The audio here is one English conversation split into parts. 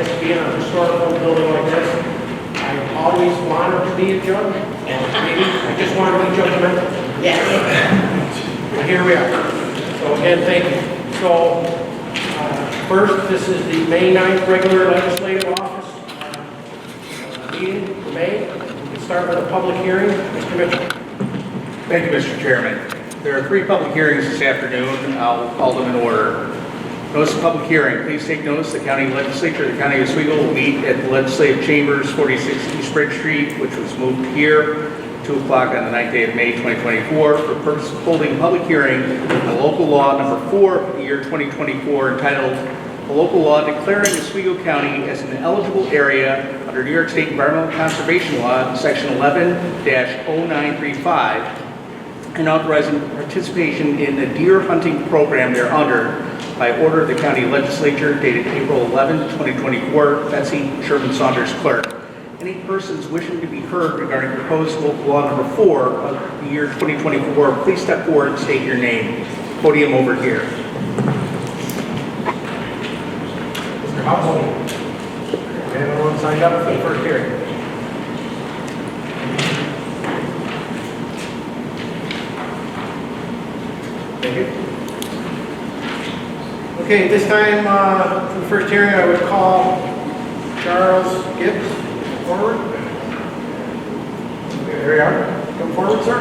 nice to be in a historical building like this. I always wanted to be a judge, and maybe I just wanted to be judgmental. Yeah. But here we are. So again, thank you. So first, this is the May 9th regular legislative office meeting for May. We can start with a public hearing. Mr. Mitchell. Thank you, Mr. Chairman. There are 3 public hearings this afternoon. I'll call them in order. Notice of public hearing. Please take notice the county legislature of the county of Oswego will meet at the legislative chambers, 46 East Bridge Street, which was moved here, 2 o'clock on the 9th day of May 2024, for the purpose of holding a public hearing on local law number 4 of the year 2024, entitled "A Local Law Declaring Oswego County as an Eligible Area under New York State Environmental Conservation Law, Section 11-0935, and authorizing participation in the deer hunting program thereunder, by order of the county legislature dated April 11, 2024. Betsy Sherman Saunders, clerk. Any persons wishing to be heard regarding proposed local law number 4 of the year 2024, please step forward and state your name. Podium over here. Mr. Household. Anyone signed up for the first hearing? Thank you. Okay, this time for the first hearing, I would call Charles Gibbs forward. There you are. Come forward, sir.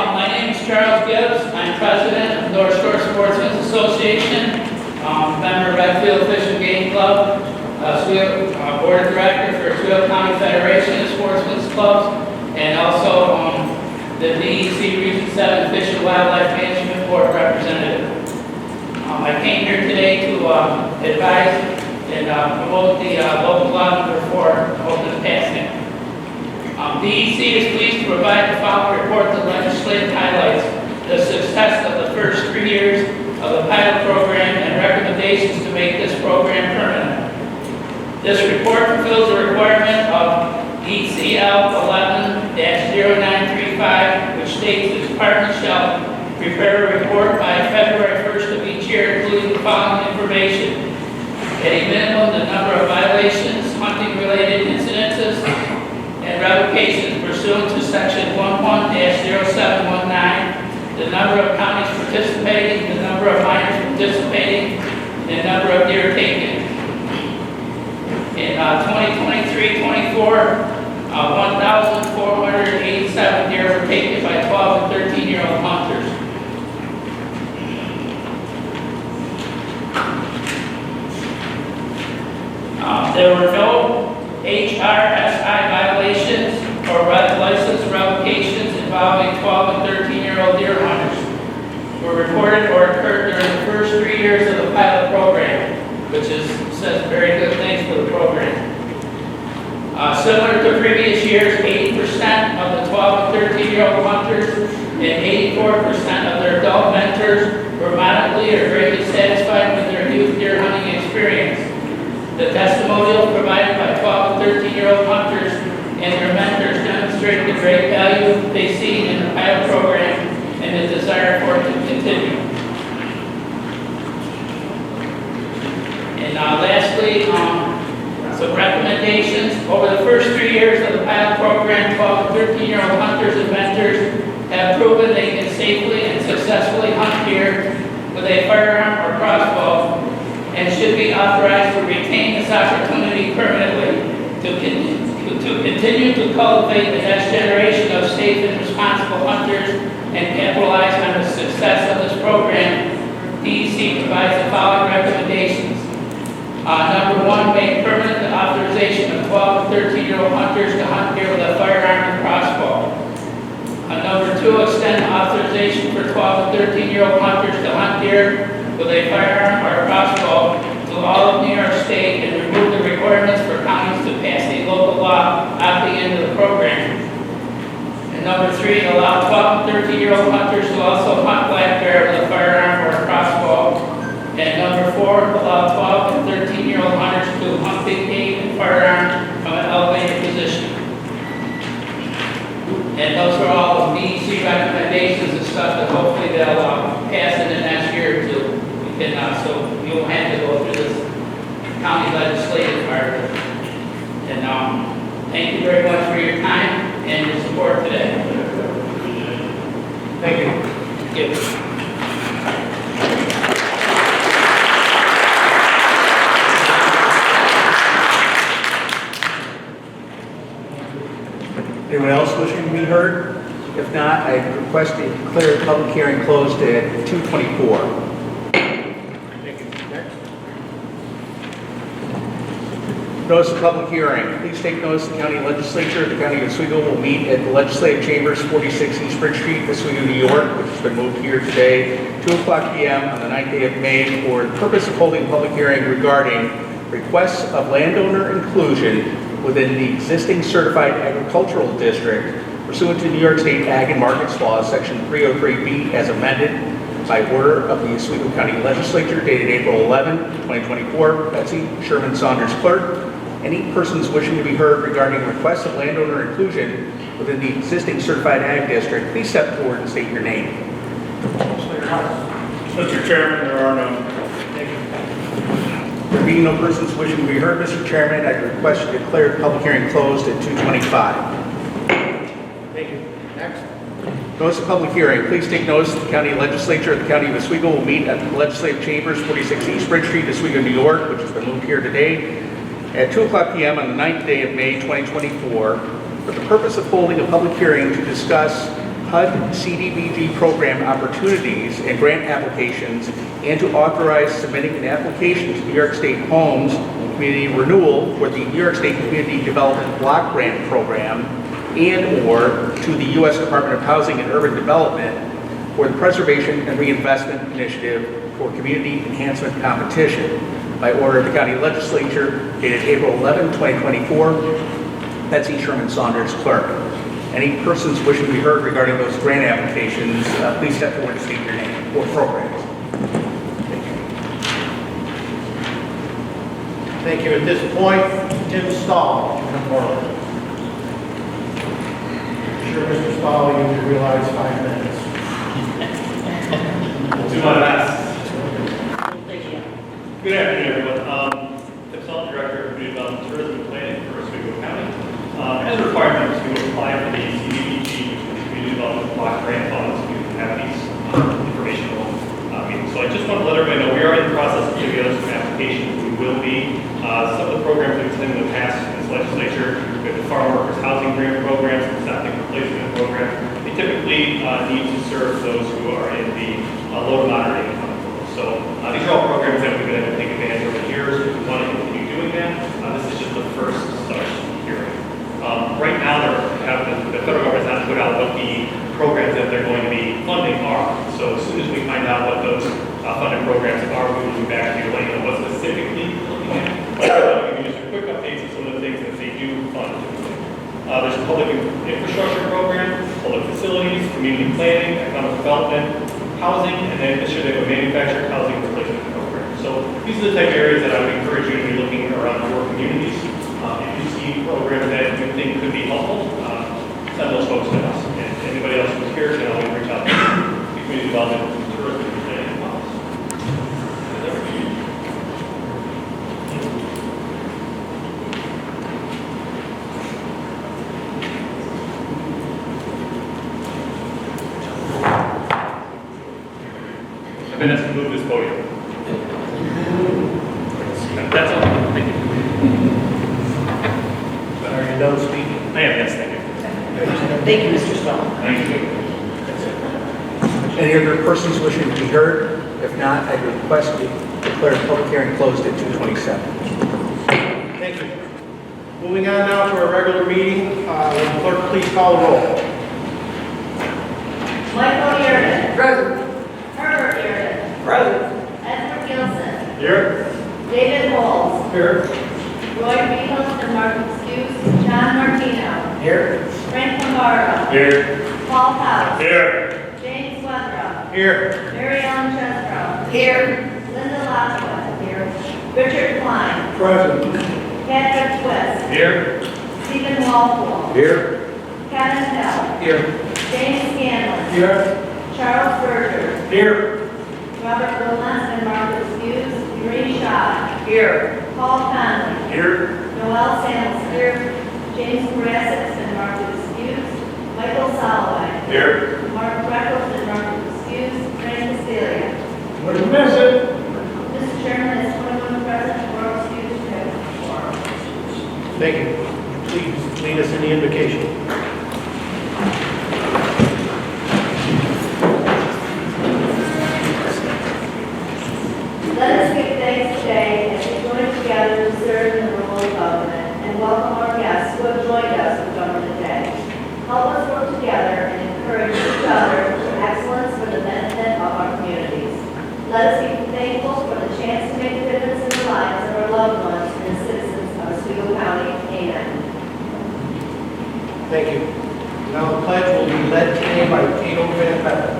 My name is Charles Gibbs. I'm president of North Shore Sportsmen's Association, member of Redfield Fish and Game Club, board of director for Oswego County Federation of Sportsmen's Clubs, and also the DEC Region 7 Fish and Wildlife Management Board representative. I came here today to advise and promote the local law number 4, open passing. DEC is pleased to provide the following report that legislative highlights the success of the first 3 years of the pilot program and recommendations to make this program permanent. This report fulfills the requirement of ECL 11-0935, which states the department shall prepare a report by February 1st of each year, including the following information: at a minimum, the number of violations, hunting-related incidences, and revocations pursuant to section 11-0719, the number of counties participating, the number of minors participating, and the number of deer taken. In 2023-24, 1,487 deer were taken by 12 and 13-year-old hunters. There were no HRSI violations or license revocations involving 12 and 13-year-old deer hunters were reported or occurred during the first 3 years of the pilot program, which says very good things for the program. Similar to previous years, 80% of the 12 and 13-year-old hunters and 84% of their adult mentors were moderately or greatly satisfied with their youth deer hunting experience. The testimonials provided by 12 and 13-year-old hunters and their mentors demonstrate the great value they see in the pilot program and the desire for it to continue. And lastly, some recommendations. Over the first 3 years of the pilot program, 12 and 13-year-old hunters and mentors have proven they can safely and successfully hunt deer with a firearm or crossbow, and should be authorized to retain this opportunity permanently to continue to cultivate the next generation of safe and responsible hunters and capitalize on the success of this program. DEC provides the following recommendations. Number 1, make permanent the authorization of 12 and 13-year-old hunters to hunt deer with a firearm and crossbow. Number 2, extend the authorization for 12 and 13-year-old hunters to hunt deer with a firearm or crossbow to all of New York State, and remove the requirements for counties to pass a local law opting into the program. And number 3, allow 12 and 13-year-old hunters to also hunt black bear with a firearm or a crossbow. And number 4, allow 12 and 13-year-old hunters to hunt big game and firearm from an elevated position. And those are all DEC recommendations and stuff that hopefully they'll pass in the next year or two. We can, so you won't have to go through this county legislative part of it. And thank you very much for your time and your support today. Thank you. Thank you. Anyone else wishing to be heard? If not, I request to declare the public hearing closed at 2:24. Thank you. Next. Notice of public hearing. Please take notice the county legislature of the county of Oswego will meet at the legislative chambers, 46 East Bridge Street, Oswego, New York, which has been moved here today, 2:00 p.m. on the 9th day of May for the purpose of holding a public hearing regarding requests of landowner inclusion within the existing certified agricultural district pursuant to New York State Ag and Markets Law, Section 303B, as amended by order of the Oswego County Legislature dated April 11, 2024. Betsy Sherman Saunders, Clerk. Any persons wishing to be heard regarding requests of landowner inclusion within the existing certified ag district, please step forward and state your name. Mr. Chairman, there are none. Thank you. There being no persons wishing to be heard, Mr. Chairman, I request to declare the public hearing closed at 2:25. Thank you. Next. Notice of public hearing. Please take notice the county legislature of the county of Oswego will meet at the legislative chambers, 46 East Bridge Street, Oswego, New York, which has been moved here today, at 2:00 p.m. on the 9th day of May 2024 for the purpose of holding a public hearing to discuss HUD CDBG program opportunities and grant applications and to authorize submitting an application to New York State Homes and Community Renewal for the New York State Community Development Block Grant Program and or to the U.S. Department of Housing and Urban Development for the Preservation and Reinvestment Initiative for Community Enhancement Competition by order of the County Legislature dated April 11, 2024. Betsy Sherman Saunders, Clerk. Any persons wishing to be heard regarding those grant applications, please step forward and state your name or programs. Thank you. At this point, Tim Stahl, come forward. Sure, Mr. Stahl, you realize 5 minutes. We'll do my best. Good afternoon, everyone. Tim Stahl, Director of Community Development, Tourism, and Planning for Oswego County. As a requirement to apply for the CDBG, Community Development Block Grant Funds, we have these informational meetings. So I just want to let everybody know we are in the process of putting together some applications. We will be. Some of the programs we've seen in the past in this legislature, we have the Farm Workers Housing Grant Programs, the Septic Replacement Program. They typically need to serve those who are in the low to moderate income level. So these are all programs that we've been able to take advantage of over the years. If we want to continue doing that, this is just the first such hearing. Right now, the federal government has not put out what the programs that they're going to be funding are. So as soon as we find out what those funded programs are, we will be back to you letting you know what specifically we're looking at. I'll give you just a quick update of some of the things that they do fund. There's a public infrastructure program, public facilities, community planning, economic development, housing, and then this year they have a manufactured housing replacement program. So these are the type of areas that I would encourage you to be looking around your communities. If you see programs that you think could be helpful, send those folks to us. And anybody else who's here can always reach out to the community development, tourism, and planning office. Minutes to move this podium. That's all. Thank you. Are you done speaking? I am, yes, thank you. Thank you, Mr. Stahl. Thank you. Any other persons wishing to be heard? If not, I request to declare the public hearing closed at 2:27. Thank you. Moving on now to our regular meeting. Will the clerk please call the roll? Michael Yearden. Present. Herbert Yearden. Present. Edward Gilson. Here. David Bowles. Here. Roy Beals and Mark Excuse. John Martino. Here. Frank Lombardo. Lombardo. Here. Paul House. Here. James Weatherill. Here. Mary Ellen Chesbro. Here. Linda Lockwood. Here. Richard Klein. Present. Patrick Twist. Here. Stephen Walpole. Here. Kenneth Hill. Here. James Scanlon. Here. Charles Berger. Here. Robert Willis and Marcus Hughes. Marie Shaw. Here. Paul Conley. Here. Noel Samuelson. Here. James Morassis and Marcus Hughes. Michael Soloway. Here. Mark Freckles and Marcus Hughes. Frank Castelia. What did you miss it? Mr. Chairman, is 21 present, 4 excused, we have a quorum. Thank you. Please lead us in the invocation. Let us give thanks today as we join together to serve in the role of government and welcome our guests who have joined us for Government Day. Help us work together and encourage each other to excellence for the benefit of our communities. Let us be thankful for the chance to make a difference in the lives of our loved ones and the citizens of Oswego County. Amen. Thank you. Now the pledge will be led today by Cato Van Betten.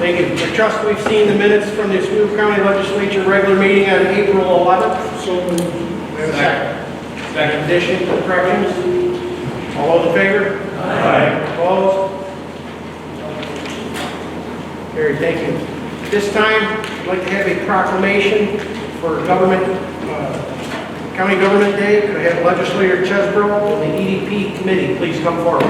Thank you. I trust we've seen the minutes from the Oswego County Legislature regular meeting on April 11th. So moved. We have a second. Second. Additions or corrections? All those in favor? Aye. Opposed? Carried. Thank you. This time, I'd like to have a proclamation for County Government Day. Could I have Legislator Chesbro and the EDP committee please come forward?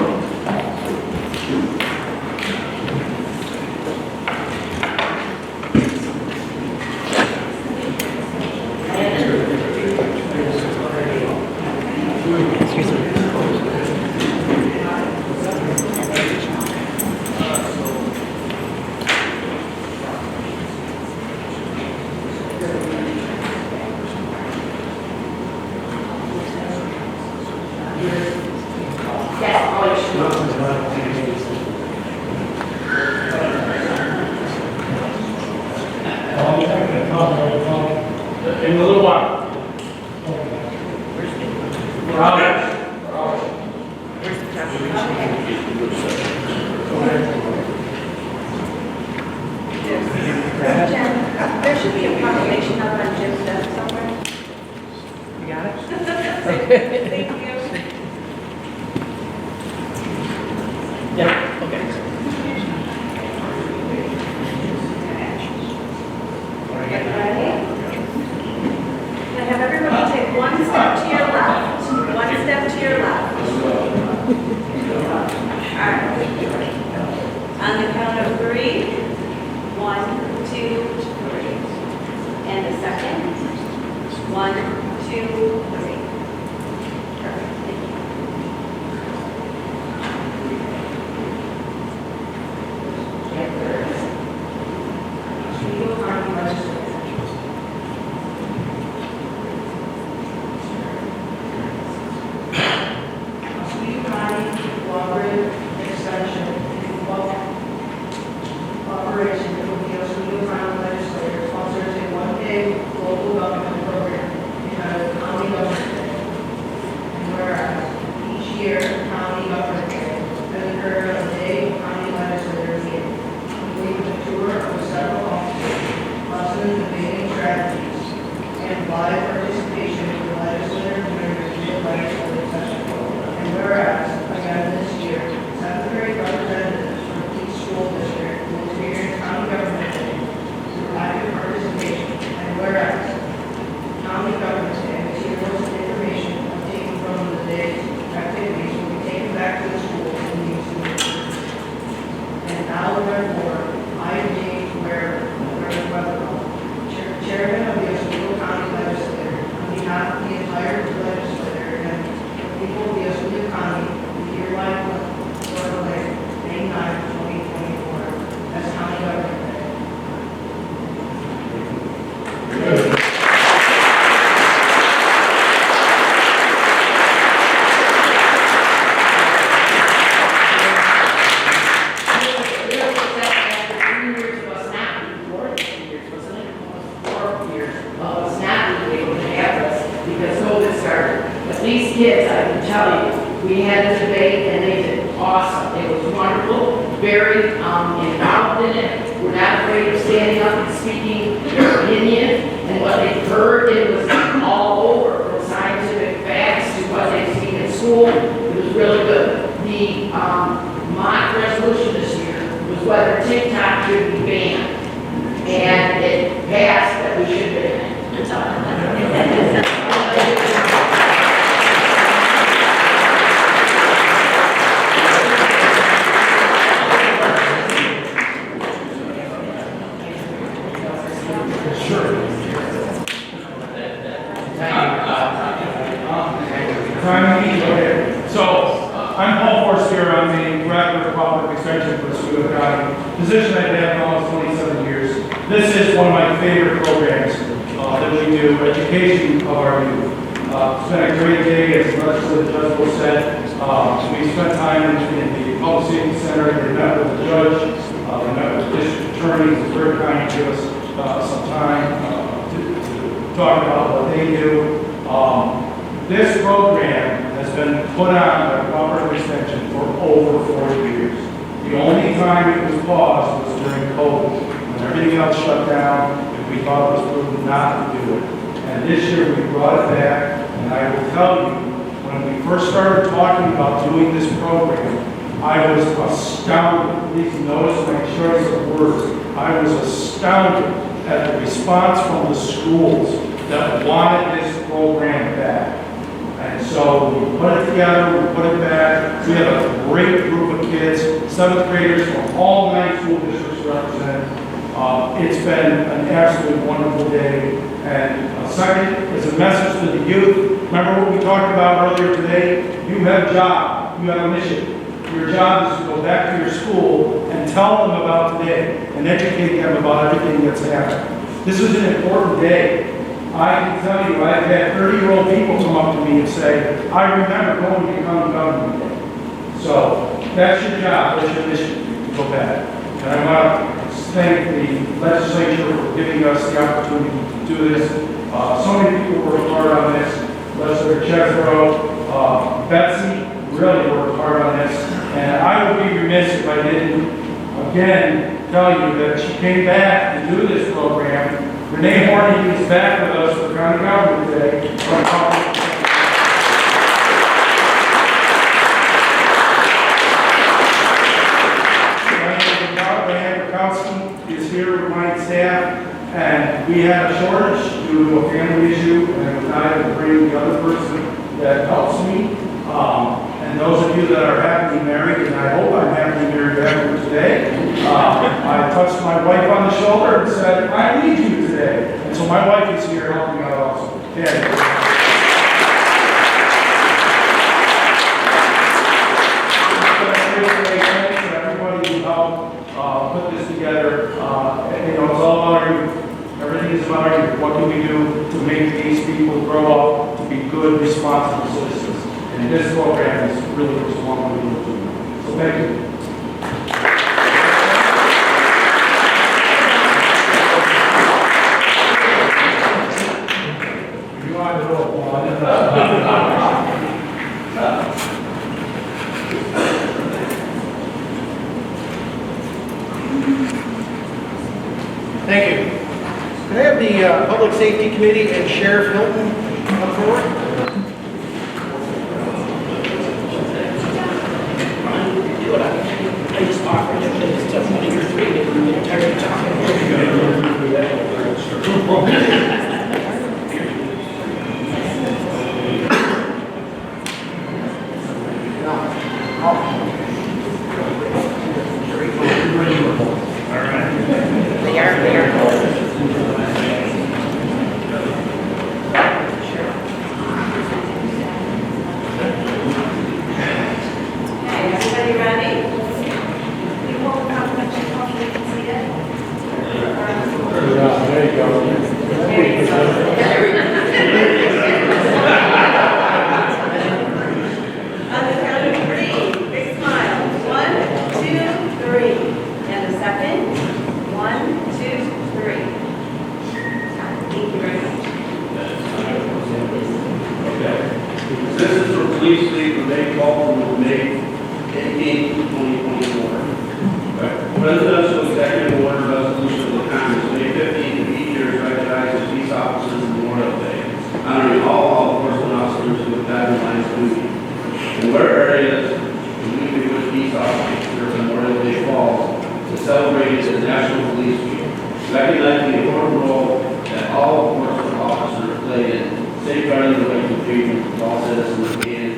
In a little while. There should be a proclamation up on Jim's desk somewhere. You got it? Thank you. Yeah, okay. Get ready. Can I have everybody take one step to your left? One step to your left. All right. On the count of 3. 1, 2, 3. And a second. 1, 2, 3. Perfect. Thank you. Oswego County Legislature. Oswego County Cooperative Extension Cooperation with the Oswego County Legislature sponsors a one-day local government program entitled County Government Day. And whereas each year, County Government Day has occurred on the day of County Legislature meeting, complete with a tour of several offices, lessons and meeting strategies, and live participation in the legislature during the field legislative session. And whereas, again this year, 7th grade representatives from each school district will experience county government day through active participation. And whereas, county government day materials and information obtained from the day's activities will be taken back to the schools and used in the district. And now therefore, I, James Weatherill, Chairman of the Oswego County Legislature, on behalf of the entire legislature and kids, I can tell you, we had a debate and they did awesome. It was wonderful, very involved in it. We're not afraid of standing up and speaking their opinion and what they've heard. It was all over, from scientific facts to what they've seen in school. It was really good. The mock resolution this year was whether TikTok should be banned. And it passed that we should ban it. So, I'm Paul Forster here. I'm the Director of Public Extension for Oswego County, position I've had for almost 27 years. This is one of my favorite programs that we do, education of our youth. It's been a great day, as Legislature Judge said. We spent time in the Public Safety Center. They met with the judge, they met with the district attorneys. It's very kind to give us some time to talk about what they do. This program has been put on by Cooperative Extension for over 40 years. The only time it was paused was during COVID, when everything else shut down, and we thought it was prudent not to do it. And this year we brought it back, and I will tell you, when we first started talking about doing this program, I was astounded. Please notice my choice of words. I was astounded at the response from the schools that wanted this program back. And so we put it together, we put it back. We have a great group of kids, 7th graders from all 9 school districts represented. It's been an absolutely wonderful day. And second is a message to the youth. Remember what we talked about earlier today? You have a job, you have a mission. Your job is to go back to your school and tell them about today and educate them about everything that's happened. This is an important day. I can tell you, I've had 30-year-old people come up to me and say, I remember going to become government day. So that's your job, that's your mission, to go back. And I want to thank the legislature for giving us the opportunity to do this. So many people worked hard on this. Legislator Jethro, Betsy really worked hard on this. And I would be remiss if I didn't, again, tell you that she came back to do this program. Renee Horney is back with us for county government today. Diane Bukowski is here with my staff, and we had a shortage due to a family issue, and I had to bring the other person that helps me. And those of you that are happily married, and I hope I'm happily married after today, I touched my wife on the shoulder and said, I need you today. And so my wife is here helping out also. Yeah. Everybody who helped put this together, it's all about you. Everything is about you. What can we do to make these people grow up to be good, responsible citizens? And this program is really just one way to do it. So thank you. You want to roll, Thank you. Can I have the Public Safety Committee and Sheriff Hilton come forward? I just offered to put this stuff on your 3 the entire time. This is release date from May 12th through May 18th, 2024. Presidential Executive Order Resolution of the Congress, May 15th of each year, recognizes peace officers Memorial Day, honoring all law enforcement officers who have died in line of duty. And where areas in which peace officers Memorial Day falls is celebrated as National Police Week, recognizing the important role that all enforcement officers play in safeguarding the rights and freedoms of all citizens, and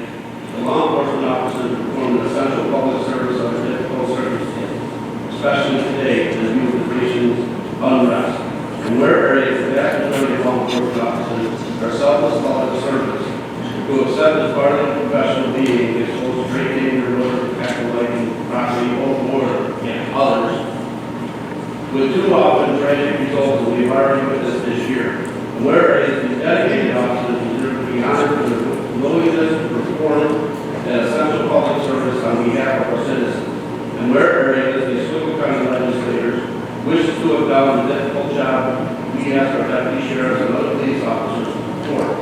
the law enforcement officers perform an essential public service under difficult circumstances, especially today in the view of the nation's unrest. And where areas the vast majority of law enforcement officers are selfless public servants who accept as part of their professional being exposed to great danger in order to protect the life and property of more and others. With too often tragic results that we've already witnessed this year, whereas these dedicated officers deserve to be honored for their willingness to perform an essential public service on behalf of our citizens, and whereas the Oswego County legislators wish to have done the difficult job we ask our deputy sheriffs and other police officers to perform,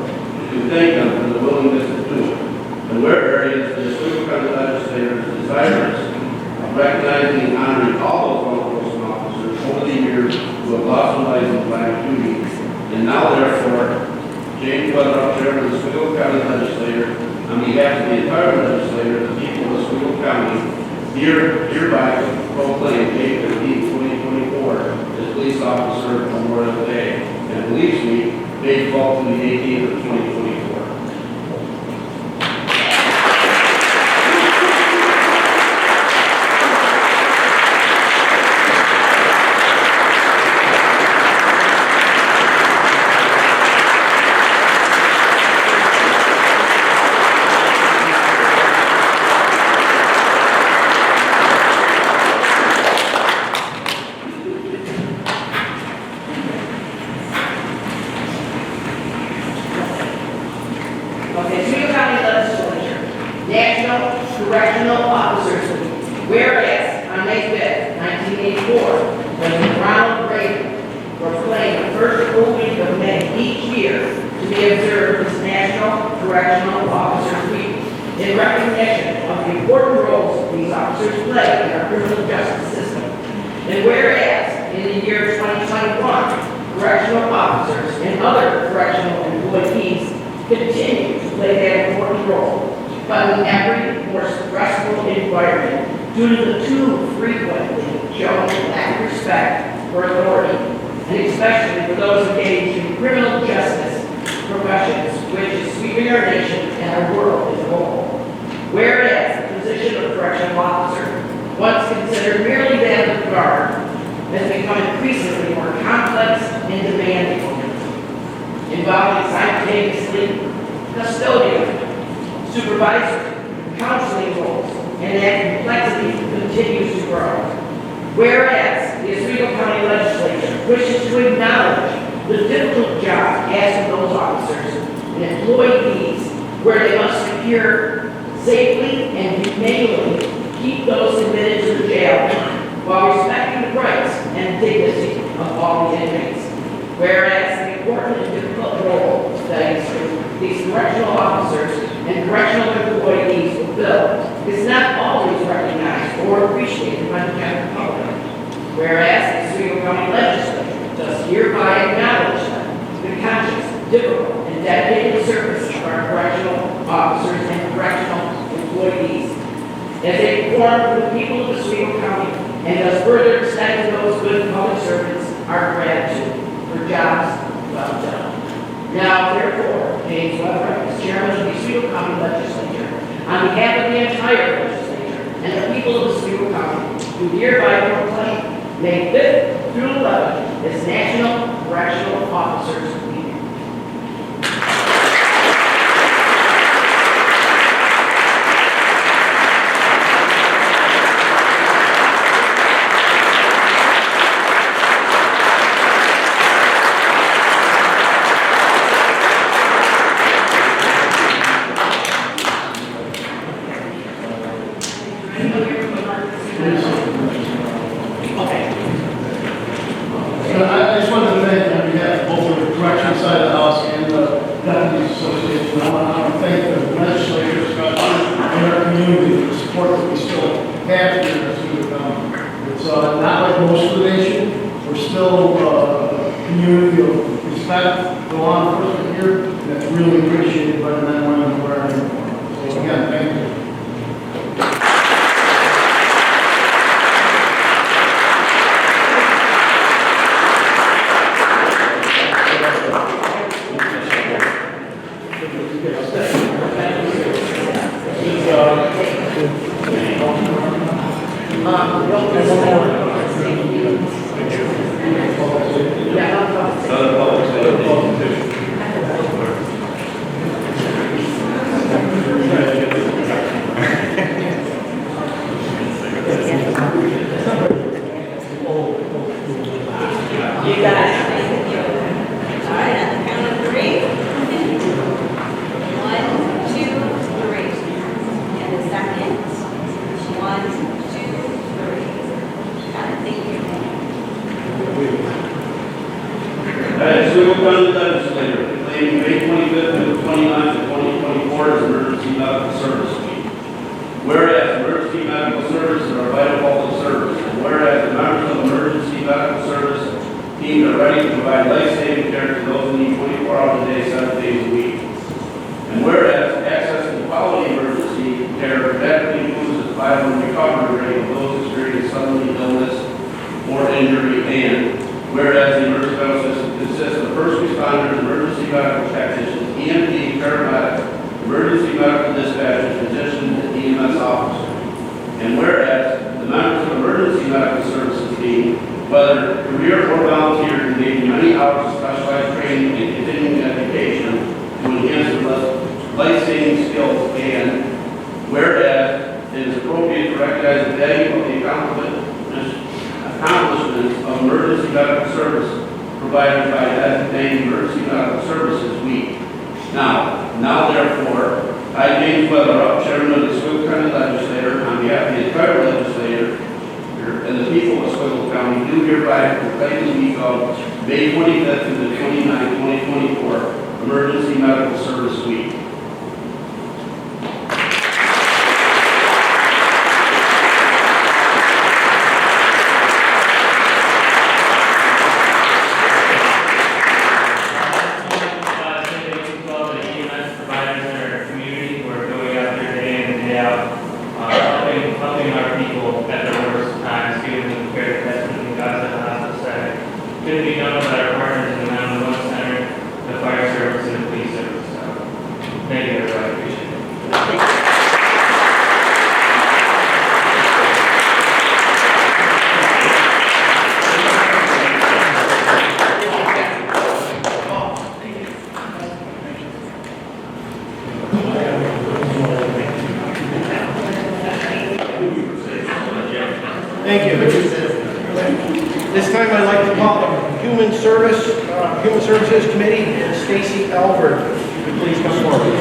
to thank them for the willingness to do it, and whereas the Oswego County legislators is desirous of recognizing and honoring all those law enforcement officers over the years who have lost their lives in line of duty. And now, therefore, James Weatherup, Chairman of the Oswego County Legislature, on behalf of the entire legislature, the people of Oswego County, hereby proclaim May 15, 2024 as Police Officer Memorial Day, and Police Week, May 12th to the 18th of 2024. Oswego County Legislature, National Correctional Officers Week. Whereas on May 5th, 1984, was the groundbreaking proclaimed the first full week of May each year to be observed as National Correctional Officers Week in recognition of the important roles these officers play in our criminal justice system. And whereas in the year 2021, correctional officers and other correctional employees continue to play that important role, but in every more stressful environment due to the too frequently shown lack of respect for authority, and especially for those engaged in criminal justice professions, which is sweeping our nation and our world as a whole. Whereas the position of correctional officer, once considered merely that of the guard, has become increasingly more complex and demanding, involving simultaneously custodial, supervisory, counseling roles, and that complexity continues to grow. Whereas the Oswego County Legislature wishes to acknowledge the difficult job asked of those officers and employees, where they must secure safely and humanely keep those admitted to the jail while respecting the rights and dignity of all the inmates. Whereas the important and difficult role that these correctional officers and correctional employees fulfill is not always recognized or appreciated by the general public. Whereas the Oswego County Legislature does hereby acknowledge the conscious, difficult, and dedicated service of our correctional officers and correctional employees as they perform for the people of Oswego County, and thus further extend to those good public servants our gratitude for jobs well done. Now, therefore, James Weatherup, as Chairman of the Oswego County Legislature, on behalf of the entire legislature and the people of Oswego County, do hereby proclaim May 5th through 11th as National Correctional Officers Week. I just wanted to thank, on behalf of both the correctional instill a community of respect, the law enforcement here, and that's really appreciated by the men and women who are in uniform. So again, thank you. You got it. All right, on the count of 3. 1, 2, 3. And the second. 1, 2, 3. Got it, thank you. Oswego County Legislature proclaiming May 25th to 29th of 2024 as Emergency Medical Service Week. Whereas emergency medical services are a vital public service, and whereas the members of emergency medical service teams are ready to provide life-saving care to those who need 24 hours a day, 7 days a week. And whereas access to quality emergency care dramatically improves the survival and recovery rate of those experiencing sudden illness or injury, and whereas the emergency medical system consists of first responders, emergency medical technicians, EMT, paramedics, emergency medical dispatchers, physicians, and EMS officers. And whereas the members of emergency medical services team, whether career or volunteer, engage in many hours of specialized training and continuing education to enhance their life-saving skills, and whereas it is appropriate to recognize the value of the accomplishments of emergency medical service provided by designated Emergency Medical Services Week. Now therefore, I, James Weatherup, Chairman of the Oswego County Legislature, on behalf of the entire legislature and the people of Oswego County, do hereby proclaim the week of May 25th to the 29th, 2024, Emergency Medical Service Week. Helping our people at their worst times, giving them care, testing the guys at the hospital setting. Couldn't be done without our partners in the 911 center, the fire service, and the police service. So, thank you, everybody. Appreciate it. Thank you. This time I'd like to call the Human Services Committee and Stacy Albert. If you could please come forward.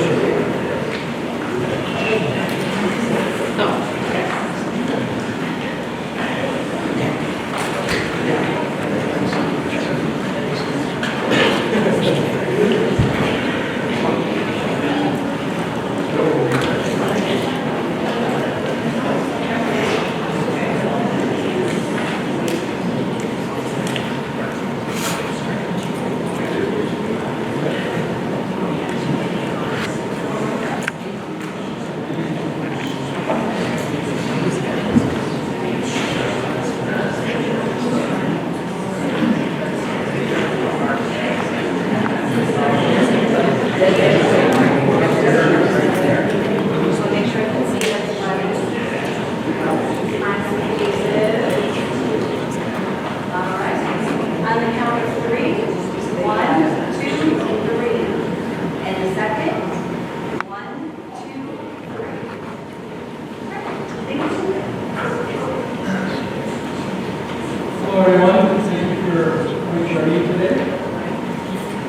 Hello everyone, thank you for coming to meeting today.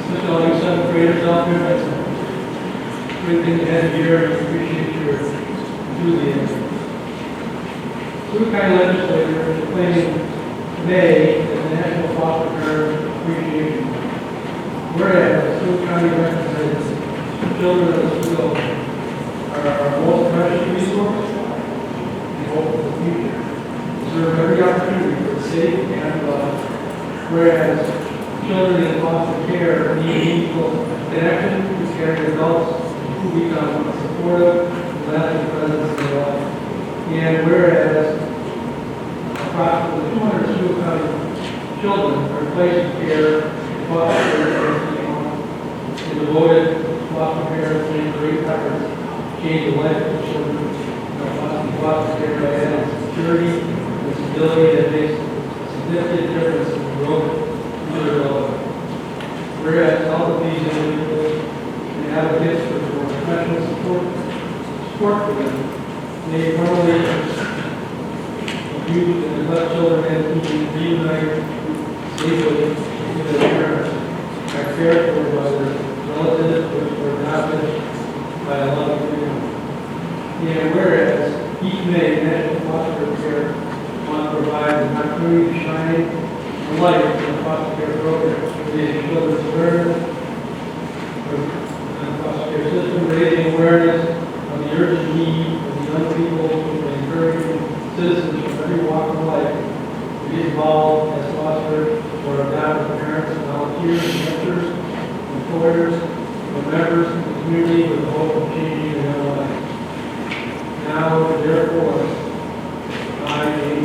Especially all you seventh graders out there, that's a great thing you had here, and appreciate your enthusiasm. Oswego County Legislature is claiming May as the National Foster Care Appreciation. Whereas Oswego County recognizes children of Oswego are our most precious resource and hope for the future. Deserve every opportunity for a safe and Whereas children in foster care need equal connection to caring adults who become supportive and lasting presence in their life. And whereas approximately 200 Oswego County children are placed in care in foster care and devoted foster parents make great efforts to change the life of children. Foster care by adding security and stability that makes a significant difference in the growth of their development. Whereas all of these individuals and advocates for professional support for them, they normally abuse and neglect children and to reunite safely with their parents are cared for by their relatives or adopted by a loving family. And whereas each May, National Foster Care Month provides an opportunity to shine a light in the foster care program, raising children's awareness of the foster care system, raising awareness of the urgent need of the young people, and encouraging citizens from every walk of life to get involved as foster or adoptive parents, volunteers, mentors, employers, or members of the community with the hope of changing their lives. Now, therefore, I, the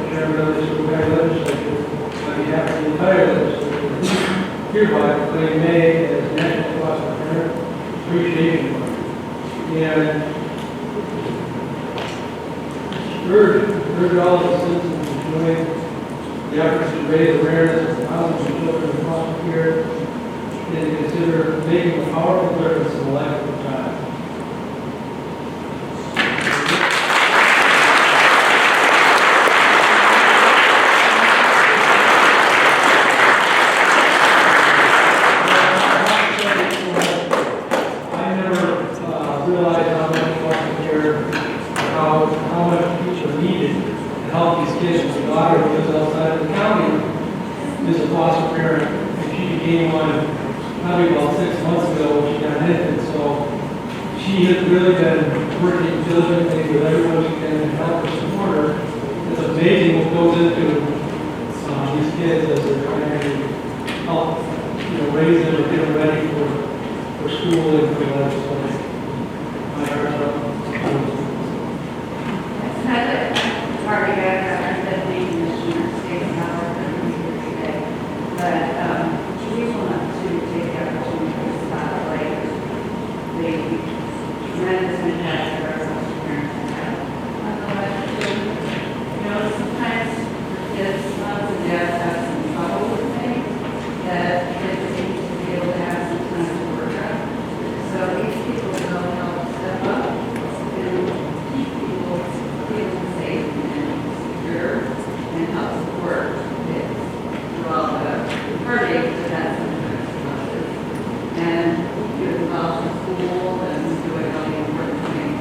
Chairman of the Oswego County Legislature, on behalf of the entire legislature, hereby proclaim May as National Foster Parent Appreciation Month. And urge all of the citizens to join the efforts to raise awareness of thousands of children in foster care and to consider making a powerful difference in the life of a child. She has really been working diligently with everyone she can to help her support her. It's amazing what goes into these kids as they're trying to help, raise them and get them ready for school and for life. So my heart's up. It's not that party background that the commissioner states now or today, but we want to take the opportunity to spotlight the tremendous impact that our foster parents have on the life of children. Sometimes kids, moms and dads have some trouble with things that kids seem to be able to have some time to work out. So these people will help step up and keep people feeling safe and secure and help support kids through all the heartache that that sometimes causes. And get involved in school and doing all the important things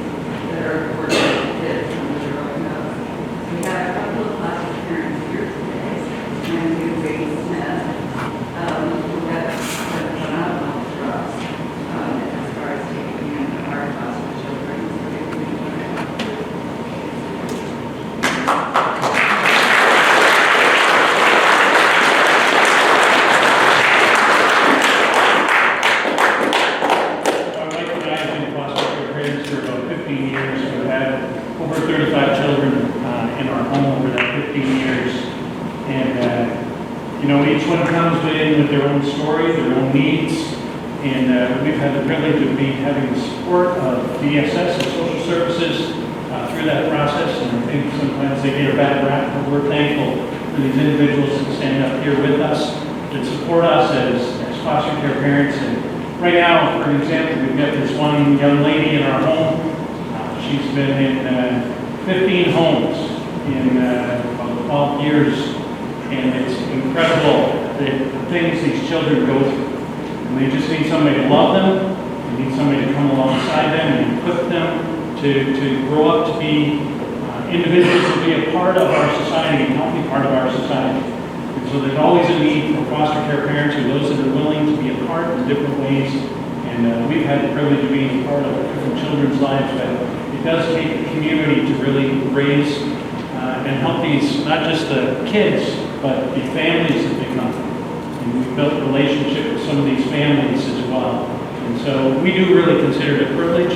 that are important to kids when they're growing up. We have a couple of foster parents here today, and we've raised them who have done phenomenal for us as far as taking in our foster children. Over 35 children in our home over that 15 years. And, each one comes in with their own story, their own needs. And we've had the privilege of having the support of DSS and social services through that process. And I think sometimes they get a bad rap, but we're thankful for these individuals that stand up here with us, that support us as foster care parents. And right now, for example, we've got this one young lady in our home. She's been in 15 homes in about 12 years, and it's incredible the things these children go through. And they just need somebody to love them, they need somebody to come alongside them and equip them to grow up to be individuals to be a part of our society, and healthy part of our society. And so there's always a need for foster care parents or those that are willing to be a part in different ways. And we've had the privilege of being a part of different children's lives, but it does take a community to really raise and help these, not just the kids, but the families that they come. And we've built a relationship with some of these families as well. And so we do really consider it a privilege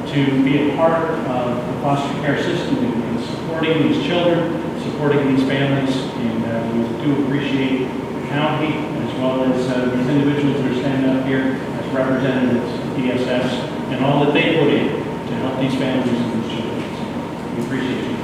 to be a part of the foster care system and supporting these children, supporting these families, and we do appreciate the county as well as these individuals that are standing up here as representatives of DSS and all that they put in to help these families and these children. So we appreciate you.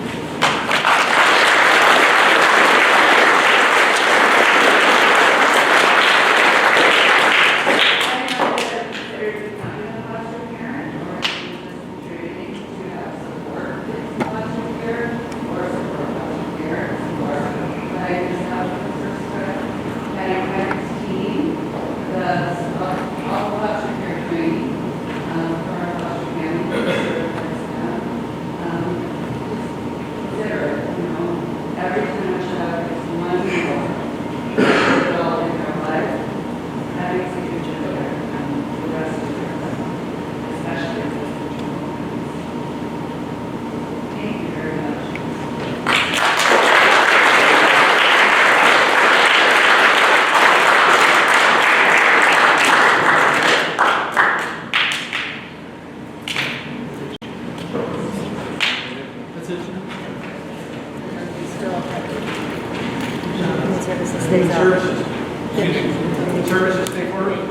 Services stay first.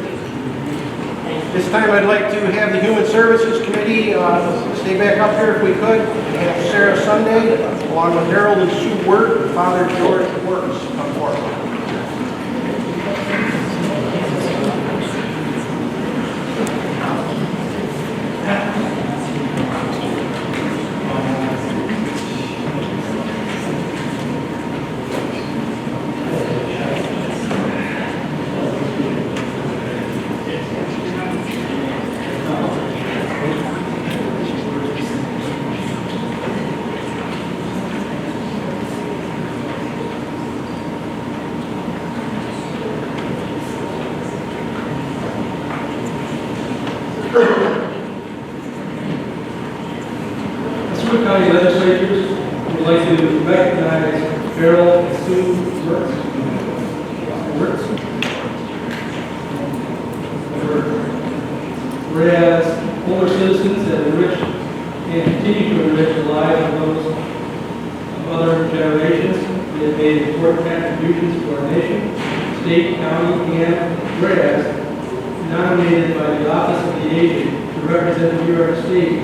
This time I'd like to have the Human Services Committee stay back up here if we could. We have Sarah Sunday, along with Harold and Sue Wirt, and Father George Works come forward. Oswego County legislatures would like to recognize Harold and Sue Wirtz. Whereas older citizens have enriched and continue to enrich the lives of those of other generations, they have made important contributions to our nation, state, county, and whereas nominated by the Office of the Aged to represent New York State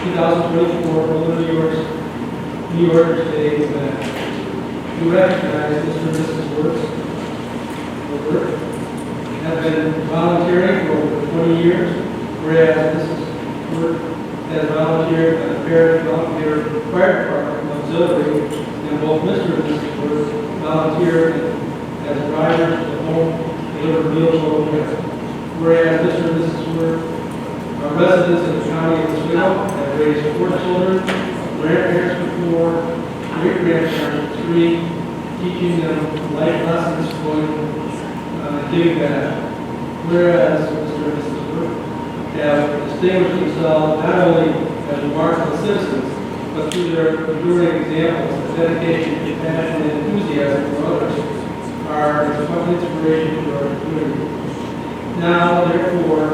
2024 Older New Yorkers Day event. We recognize Mr. and Mrs. Wirtz have been volunteering for over 20 years, whereas Mrs. Wirtz has volunteered as a volunteer fire department auxiliary, and both Mr. and Mrs. Wirtz volunteered as drivers to the home delivered meals program. Whereas Mr. and Mrs. Wirtz are residents of the county of Oswego, have raised 4 children, grandparents of 4, great-grandparents of 3, teaching them life lessons, giving back. Whereas Mr. and Mrs. Wirtz have distinguished themselves not only as remarkable citizens, but through their enduring examples of dedication, compassion, and enthusiasm for others, are an inspiration to our community. Now, therefore,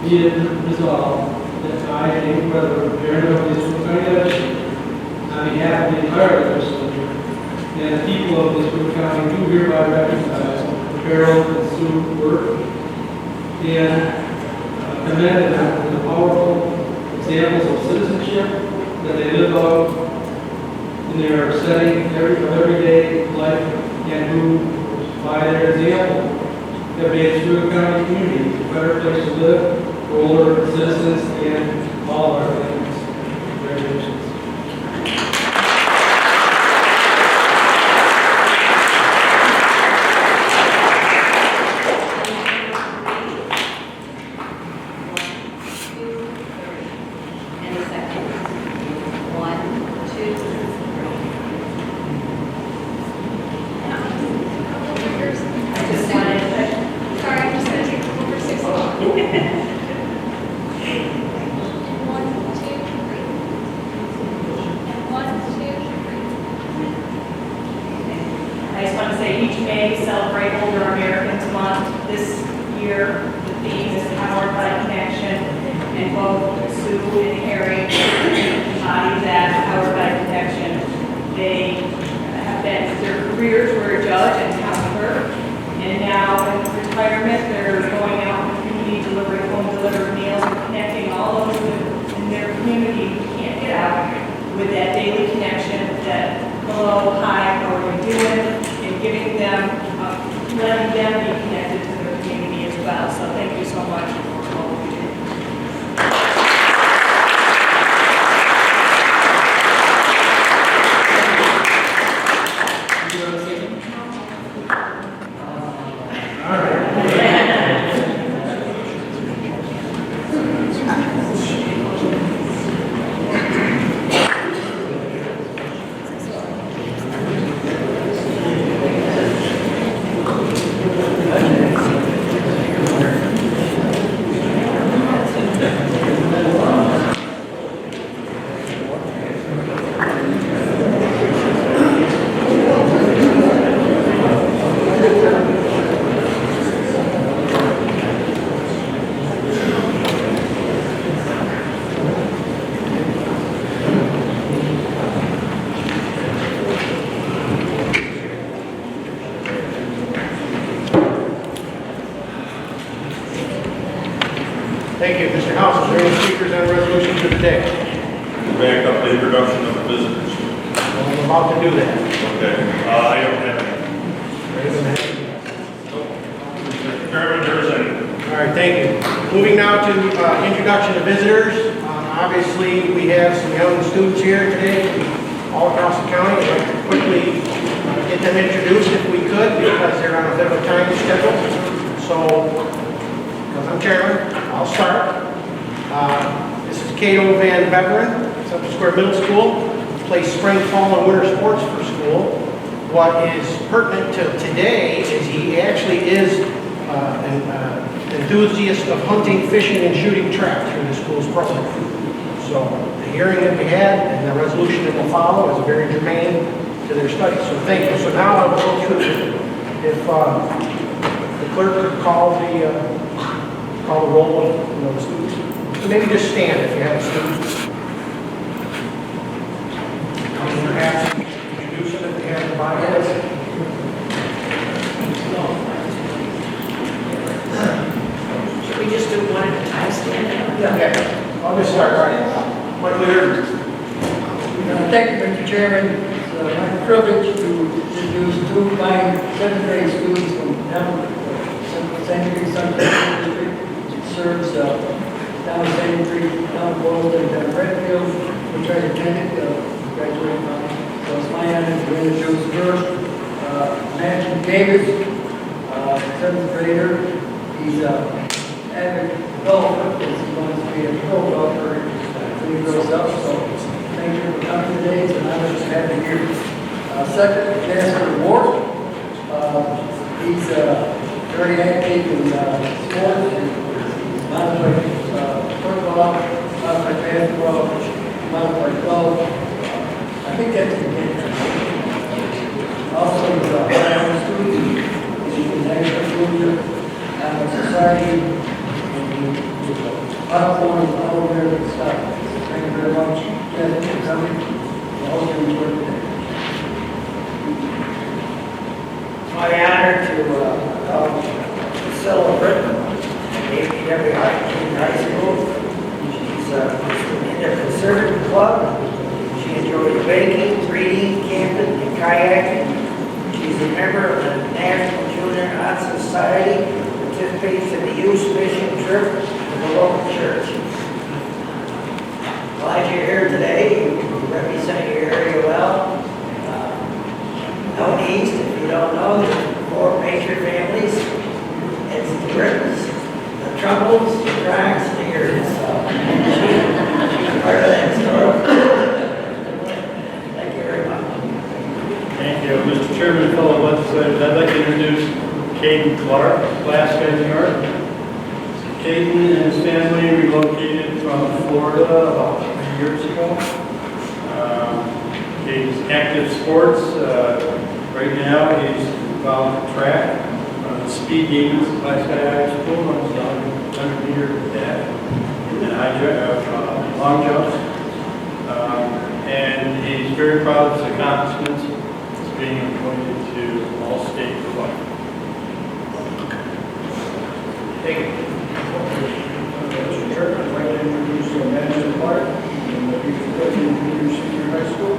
be it resolved that I, James Weather, Chairman of the Oswego County Legislature, on behalf of the entire legislature and the people of Oswego County, do hereby recognize Harold and Sue Wirtz and commend them for the powerful examples of citizenship that they live out in their setting everyday life, and who, by their example, have made Oswego County community a better place to live for older citizens and all of our families. Congratulations. And a second. 1, 2, 3. I just wanted, sorry, I'm just going to take the number 6 off. 1, 2, 3. And 1, 2, 3. I just want so much for all you did. Thank you. Mr. House, is there any speakers on resolutions for today? Back up the introduction of the visitors. Well, I'm about to do that. Okay, I don't have any. Mr. Chairman, there's any. All right, thank you. Moving now to introduction of visitors. Obviously, we have some young students here today all across the county. I'd like to quickly get them introduced if we could, because they're on a bit of a time schedule. So, because I'm chairman, I'll start. This is Cato Van Beveren, Central Square Middle School. Plays spring, fall, and winter sports for school. What is pertinent to today is he actually is an enthusiast of hunting, fishing, and shooting trout through the school's program. So the hearing that we had and the resolution that will follow is very germane to their studies. So thank you. So now I will go through, if the clerk could call the roll of the students. So maybe just stand if you have a student. Perhaps introduce them if they have the Bible. Should we just do one at a time, stand up? Yeah. I'll just start right now. What do we hear? Thank you, Mr. Chairman. It's my privilege to introduce two fine seventh grade students from Central Central District. It serves down St. Creek, down Boylston, down Redfield, which I attended, graduated from. So it's my honor to introduce first Matthew Davis, seventh grader. He's an avid golfer, because he wants to be a pro golfer when he grows up. So thank you for coming today. It's an honor to have you here. Second, Jasper Ward. He's very active in sports. Modified football, modified basketball, modified golf. I think that's the game. Also, he's a high school student. He's an extra junior society. All over the stuff. Thank you very much, Jasmine, for coming. I hope you enjoyed today. It's my honor to celebrate every high school. She's in the conservative club. She enjoys baking, reading, camping, and kayaking. She's a member of the National Junior Art Society, participates in the youth fishing trip to the local church. Glad you're here today. You represent your area well. Out east, if you don't know, there's 4 major families. It's the Britons, the Troubles, the Cracks, and the Earls. So she's part of that story. Thank you very much. Thank you, Mr. Chairman, fellow legislators. I'd like to introduce Caden Clark, Alaska, New York. Caden and his family relocated from Florida about 3 years ago. Caden's active sports. Right now, he's involved in track, the speed demons at Alaska High School, runs the 100 meter dash, and then long jumps. And he's very proud of his accomplishments. He's being appointed to All-State Club. Thank you. Mr. Chairman, I'd like to introduce Matthew Clark from the Junior Senior High School.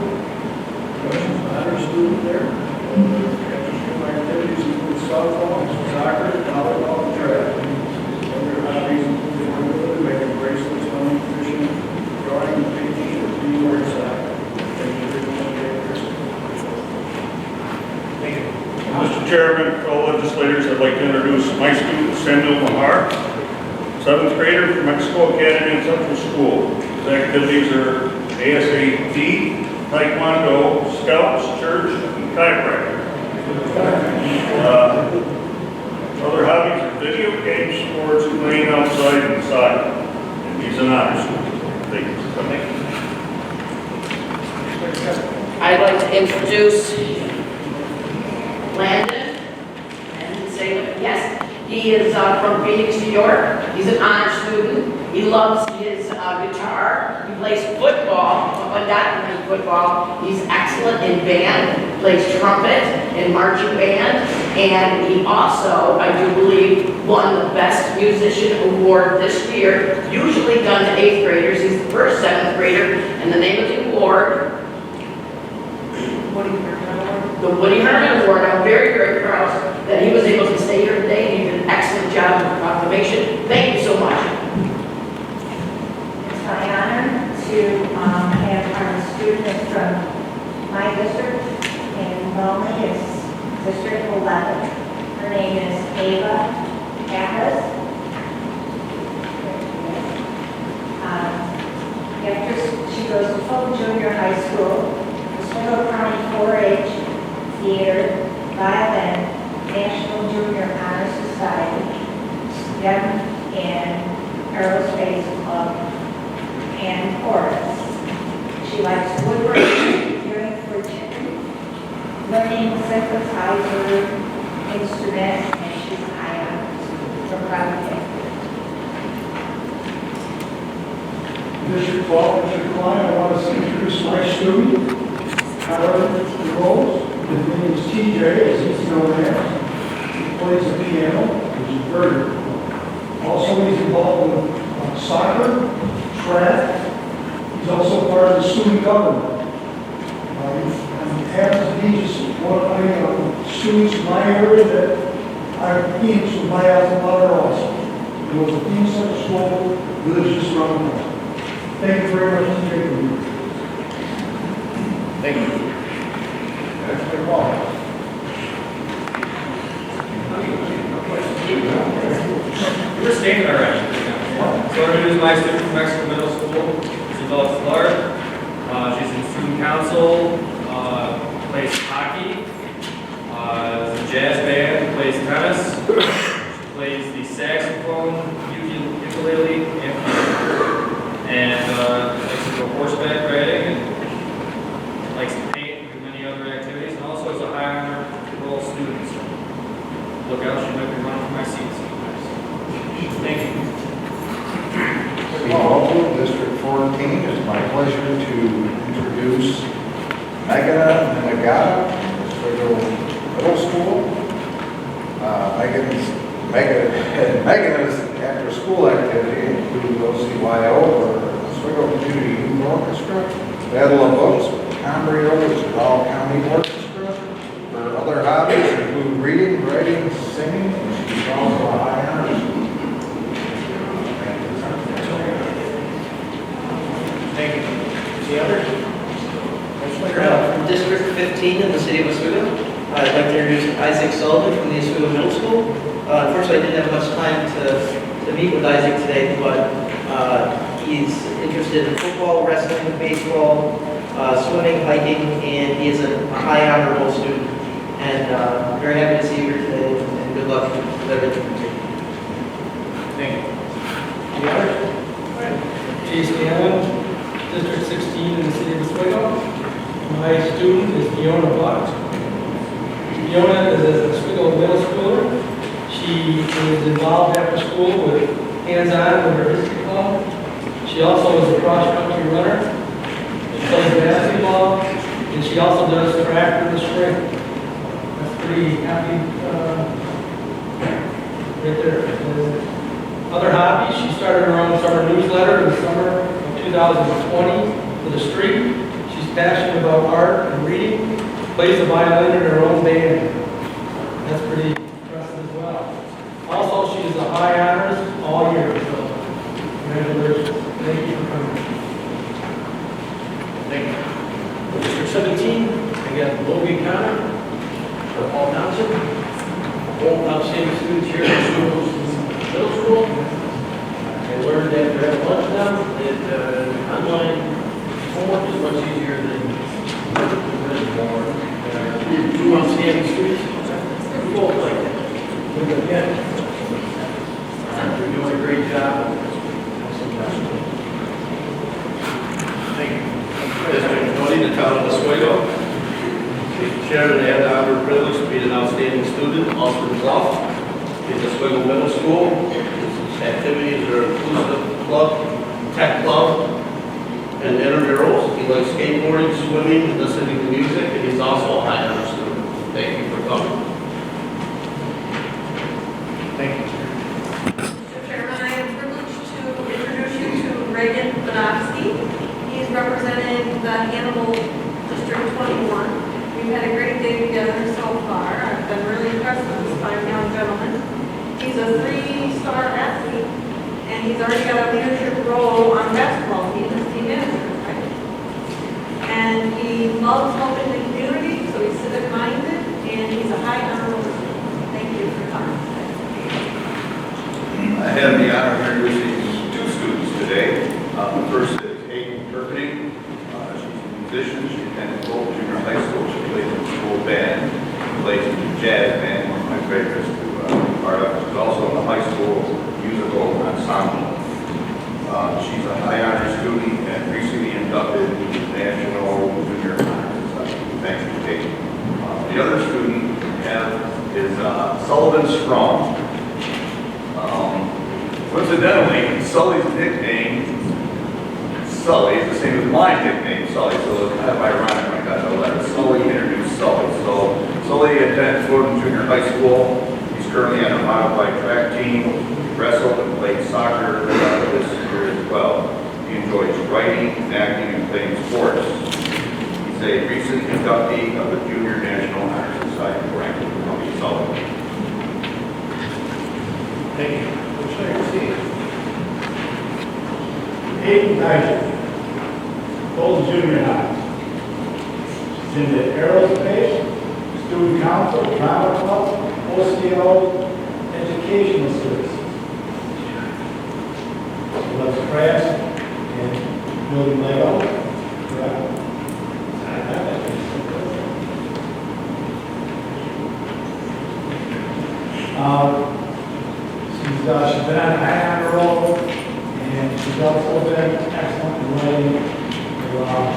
He's an honor student there. After school activities include softball, soccer, volleyball, and track. Other Seventh grader from Mexico Academy and Central School. His activities are ASAT, Taekwondo, Scouts, Church, and chiropractor. Other hobbies are video games, sports, playing outside and soccer. And he's an honor student. Thank you. I'd like to introduce Landon, and say, yes, he is from Phoenix, New York. He's an honor student. He loves his guitar. He plays football, but not only football. He's excellent in band, plays trumpet in marching band, and he also, I do believe, won the Best Musician Award this year, usually done to 8th graders. He's the first 7th grader, and the name of the award, the Woody Herman Award. I'm very, very proud that he was able to stay here today, and he did an excellent job with the proclamation. Thank you so much. It's my honor to have our student from my district in Raleigh, it's District 11. Her name is Ava Atlas. After she goes to Fulton Junior High School, Oswego County 4-H, Theater, Violin, National Junior Honor Society, STEM and Aerospace Club, and chorus. She likes woodworking, hearing fortune, learning synthesizer instrument, and she's an ION. So proud of her. District 12, District 9, I want to introduce my student, Howard Rose. His name is TJ, as he's known as. He plays the piano, which is very cool. Also, he's involved with soccer, track. He's also part of the student government. And happens to be just one of my students in my area that are Phoenix with my alma mater also. He was a Phoenix Central School, lives just around the corner. Thank you very much, TJ. Thank you. That's my call. We're staying already. So I'm introduce my student from Mexico Middle School, Isabella Clark. She's in student council, plays hockey, is a jazz band, plays tennis, she plays the saxophone, ukulele, and piano. And likes to go horseback riding, and likes to paint and do many other activities, and also is a high honor roll student. So look out, she might be running for my seat sometimes. Thank you. Welcome, District 14. It's my pleasure to introduce Megan Nagata, Oswego Middle School. Megan's after-school activity includes OCYO, or Oswego Community Youth Orchestra, Battle of Books, Cambria, which is all county orchestra. Her other hobbies include reading, writing, singing, and she's also a high honor student. Thank you. Any others? From District 15 in the city of Oswego, I'd like to introduce Isaac Sullivan from the Oswego Middle School. Unfortunately, I didn't have much time to meet with Isaac today, but he's interested in football, wrestling, baseball, swimming, hiking, and he is a high honor roll student. And very happy to see you here today, and good luck with everything. Thank you. Any others? Jason Allen, District 16 in the city of Oswego. My student is Fiona Buck. Fiona is a Oswego middle schooler. She is involved after school with hands-on with her history club. She also is a cross-country runner. She plays basketball, and she also does track in the spring. That's pretty happy right there. And other hobbies, she started her own summer newsletter in the summer of 2020 for the street. She's passionate about art and reading, plays the violin in her own band. That's pretty impressive as well. Also, she's a high honors all year, so congratulations. Thank you for coming. Thank you. District 17, I got Logan Connor for Paul Township. All outstanding students here at Oswego Middle School. club, tech club, and intramurals. He likes skateboarding, swimming, and listening to music, and he's also a high honor student. Thank you for coming. Thank you. Mr. Chairman, I am privileged to introduce you to Reagan Bonofsky. He's representing the Hannibal District 21. We've had a great day together so far. I've been really impressed with this fine young gentleman. He's a 3-star athlete, and he's already got a leadership role on basketball team as team manager. Right? And he loves helping the community, so he's civic-minded, and he's a high honor student. Thank you for coming. I have the honor of introducing 2 students today. The first is Hayden Turpinning. She's a musician. She attended Lowell Junior High School. She plays in the school band, plays in the jazz band, one of my favorites to be part of. She's also in the high school musical ensemble. She's a high honor student and recently inducted into the National Junior Honor Society. Thank you, Hayden. The other student we have is Sullivan Strong. Coincidentally, Sully's nickname, Sully, is the same as my nickname, Sully, so it's kind of ironic when I got the letter. Sully introduced Sully. So Sully attends Florida Junior High School. He's currently on a modified track team. He wrestled and played soccer this year as well. He enjoys writing, acting, and playing sports. He's a recent inductee of the Junior National Honor Society ranking. Sully. Thank you. Hayden Knight, Lowell Junior High. She's in the aerospace, student council, drama club, OCO, educational services. She loves crafts and building Lego. She's been on a high honor roll, and she's also been excellent in writing around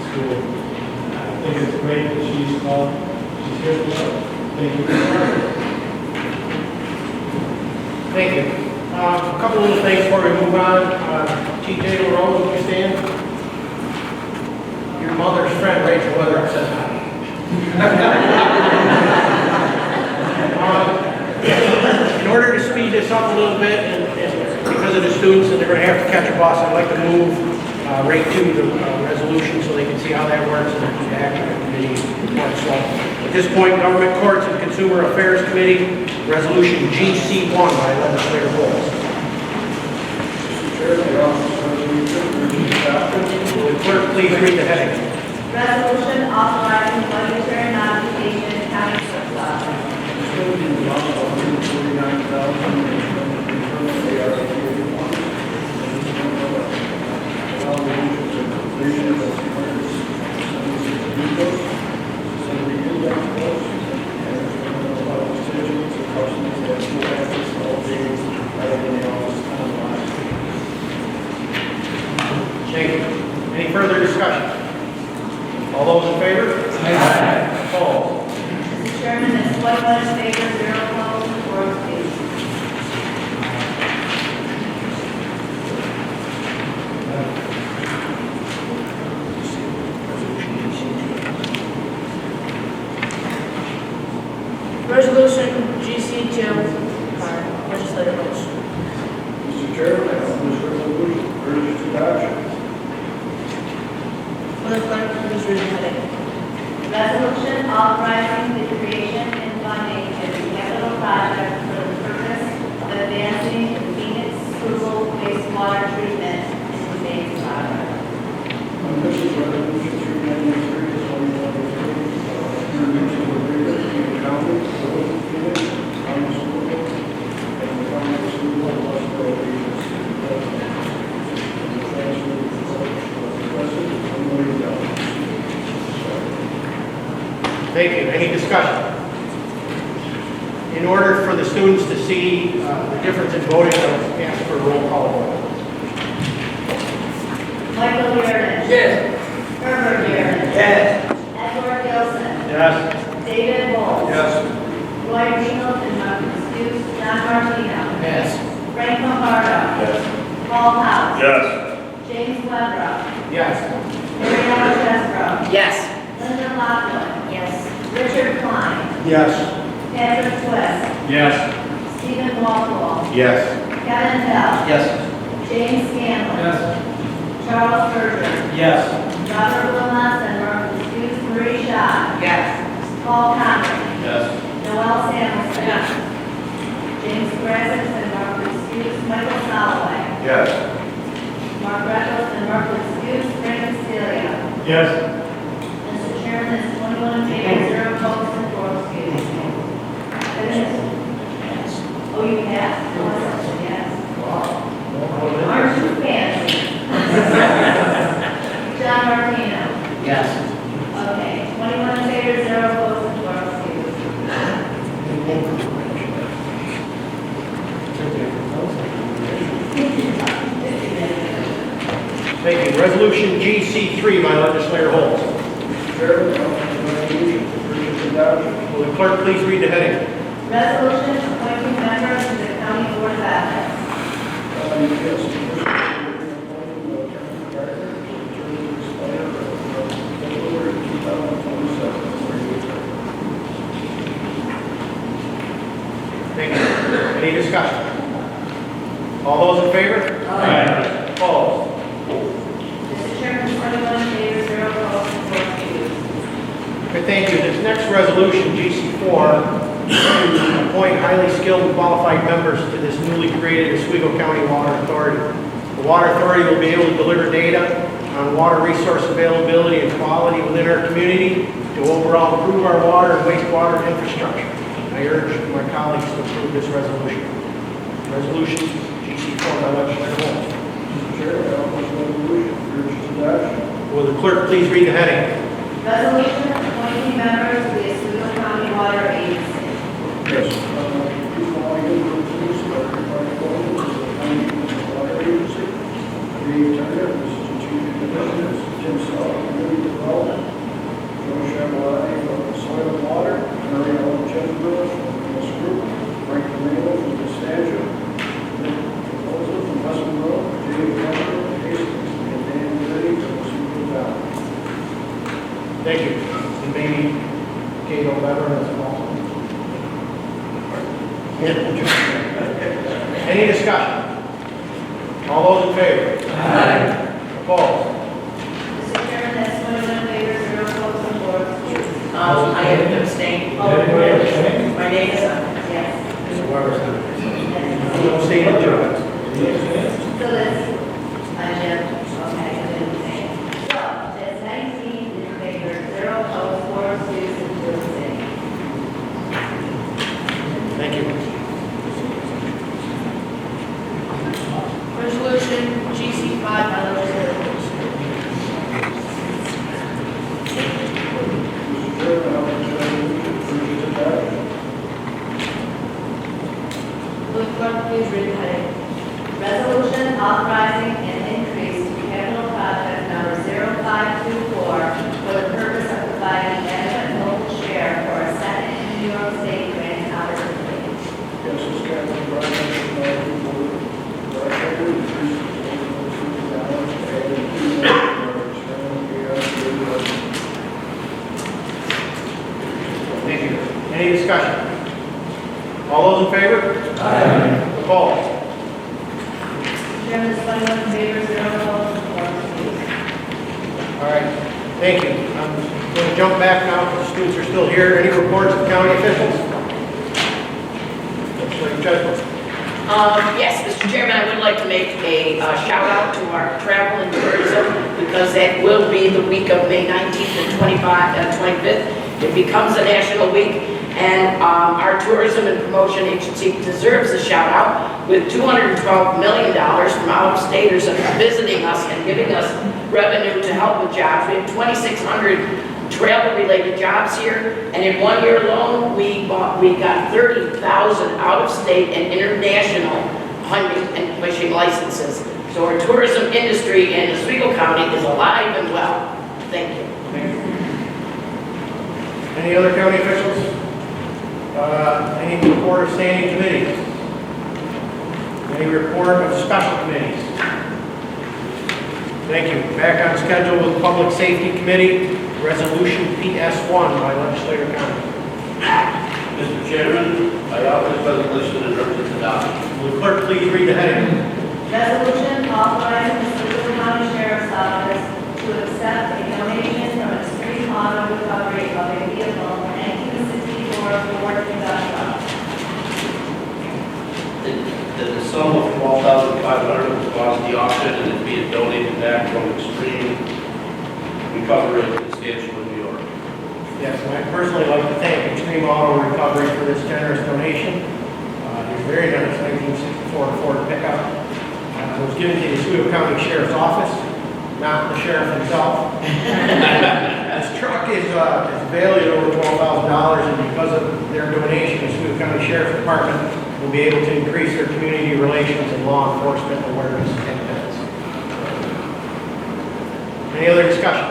school. I think it's great that she's here to work. Thank you for coming. Thank you. A couple little things before we move on. TJ LaRose, would you stand? Your mother's friend, Rachel Weatherup, says hi. In order to speed this up a little bit, and because of the students and they're going to have to catch a bus, I'd like to move right to the resolution so they can see how that works and then the action committee report. So at this point, Government Courts and Consumer Affairs Committee, Resolution GC1 by Legislator Bowles. Will the clerk please read the heading? Resolution authorizing budgetary modification county clerk's office. Thank you. Any further discussion? All those in favor? Aye. Opposed? Mr. Chairman, Ms. Whitewood in favor, 0 opposed, 4 abstained. Resolution GC2 by Legislator Bush. Mr. Chairman, I offer this resolution for urgent adoption. Will the clerk please read the heading? Resolution authorizing the creation and funding of a capital project for the purpose of advancing the Phoenix Frugal wastewater treatment and phase project. This is resolution 393, 2023, introducing the agreement between the county, the village of Phoenix, county school, and the county of Oswego and Oswego agency. And the transfer of the requested $1 million. Thank you. Any discussion? In order for the students to see the difference in voting, I'll ask for a roll call vote. Michael Garrett. Yes. Herbert Garrett. Yes. Edward Gilson. Yes. David Bowles. Yes. Roy Reynolds and excuse, John Martino. Yes. Frank Lombardo. Yes. Paul House. Yes. James Weber. Yes. Mariella Tesoro. Yes. Linda Lockwood. Yes. Richard Klein. Yes. Patrick Swett. Yes. Stephen Walpole. Yes. Kevin Bell. Yes. James Scanlon. Yes. Charles Berger. Yes. Robert Willis and Marcus Hughes. Marie Shaw. Yes. Paul Conley. Yes. Noel Samuelson. James Brazos and Marcus Hughes. Michael Soloway. Yes. Mark Reynolds and Marcus Hughes. Frank Celia. Yes. Mr. Chairman, it's 21 in favor, 0 opposed, and 4 excused. It is. Oh, you passed? Yes. Aren't you fancy? John Martino. Yes. Okay, 21 in favor, 0 opposed, and 4 excused. Thank you. Resolution GC3 by legislator Holmes. Will the clerk please read the heading? Resolution appointing members to the county board of ethics. Thank you. Any discussion? All those in favor? Aye. Opposed? Mr. Chairman, 21 in favor, 0 opposed, and 4 excused. Okay, thank you. This next resolution, GC4, to appoint highly skilled and qualified members to this newly created Oswego County Water Authority. The Water Authority will be able to deliver data on water resource availability and quality within our community to overall improve our water and wastewater infrastructure. I urge my colleagues to approve this resolution. Resolution GC4 by legislator Holmes. Will the clerk please read the heading? Resolution appointing members to the Oswego County Water Agency. Thank you. And maybe Kate or whatever as well. Any discussion? All those in favor? Aye. Opposed? Mr. Chairman, that's 21 in favor, 0 opposed, and 4 excused. I have to abstain. Oh, really? My name is, Yes. No stated difference. So that's, Jim, okay, I didn't say. So, that's 19 in favor, 0 opposed, 4 excused, and 2 abstaining. Thank you. Resolution GC5 by legislator Holmes. Will the clerk please read the heading? Resolution authorizing an increase to capital project number 0524 for the purpose of providing adequate local share for a second New York State grant opportunity. Thank you. Any discussion? All those in favor? Aye. Opposed? Chairman, is 21 in favor, 0 opposed, and 4 excused. All right. Thank you. I'm going to jump back now because the students are still here. Any reports of county officials? Legislator Chesler. Yes, Mr. Chairman, I would like to make a shout out to our travel and tourism because that will be the week of May 19th and 25th. It becomes a national week, and our tourism and promotion agency deserves a shout out with $212 million from out-of-staters visiting us and giving us revenue to help with jobs. We have 2,600 travel-related jobs here, and in 1 year alone, we got 30,000 out-of-state and international hunting and fishing licenses. So our tourism industry in Oswego County is alive and well. Thank you. Any other county officials? Any report of standing committees? Any report of special committees? Thank you. Back on schedule with Public Safety Committee, Resolution PS1 by Legislator Conley. Mr. Chairman, I offer this resolution and urge its adoption. Will the clerk please read the heading? Resolution authorizing the Oswego County Sheriff's Office to accept a donation from Extreme Auto Recovery of a vehicle from 1964 Ford Industrial. That the sum of $12,500 was bought at the auction and is being donated back from Extreme Recovery in Stanchville, New York. Yes, and I'd personally like to thank Extreme Auto Recovery for this generous donation. It was very nice, 1964 Ford pickup. It was given to the Oswego County Sheriff's Office, not the sheriff himself. This truck is valued over $12,000, and because of their donation, the Oswego County Sheriff's Department will be able to increase their community relations and law enforcement awareness campaigns. Any other discussion?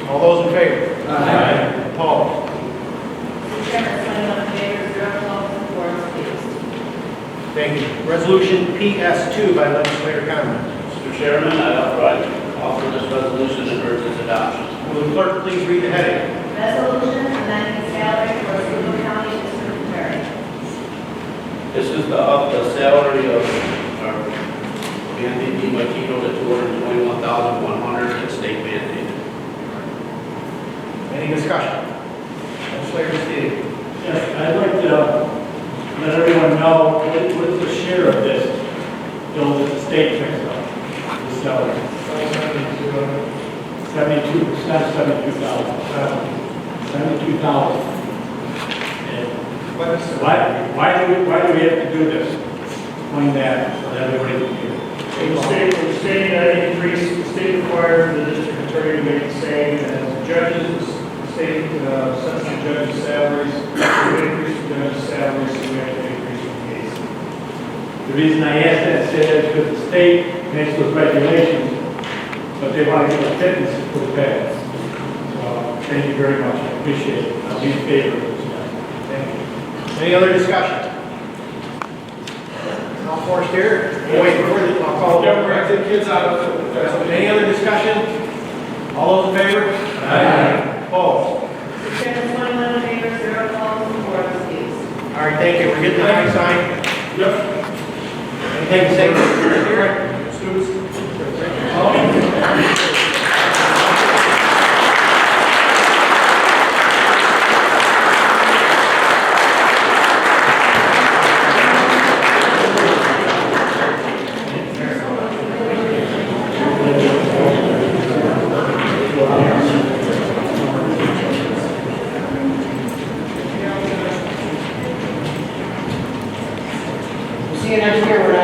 All those in favor? Aye. Opposed? Mr. Chairman, 21 in favor, 0 opposed, and 4 excused. Thank you. Resolution PS2 by Legislator Conley. Mr. Chairman, I offer this resolution and urge its adoption. Will the clerk please read the heading? Resolution amending salary for Oswego County District Attorney. This is to up the salary of our Andy DiMartino to $221,100 and state mandated. Any discussion? Legislator Steve. Yes, I'd like to let everyone know what is the share of this bill that the state picks up, the salary. 72, it's not 72,000. 72,000. And why do we have to do this? Explain that so that everybody can hear. The state increase, the state requires the district attorney to make the same as judges. The state sets the judges' salaries. We increase the judges' salaries, so we have to increase the case. The reason I ask that is because the state makes those regulations, but they want to give a fitness to the pay. So, thank you very much. I appreciate it. I'll be in favor of this. Thank you. Any other discussion? All forced here? Wait, I'll call it. Kids out of it. Any other discussion? All those in favor? Aye. Opposed? Mr. Chairman, 21 in favor, 0 opposed, and 4 excused. All right, thank you. We're getting the high sign. Yep. Anything to say? Students? See you next year when I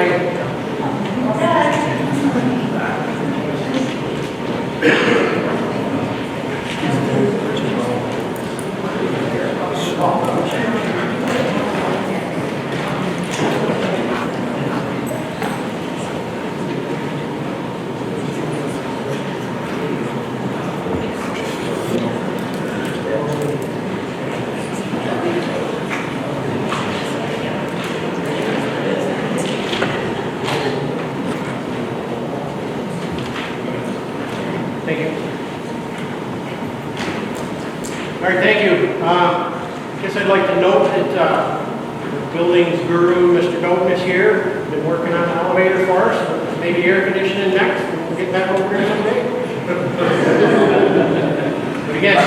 Thank you. All right, thank you. I guess I'd like to note that buildings guru, Mr. Doughton, is here. Been working on an elevator for us, maybe air conditioning next. We'll get back over here someday. But again,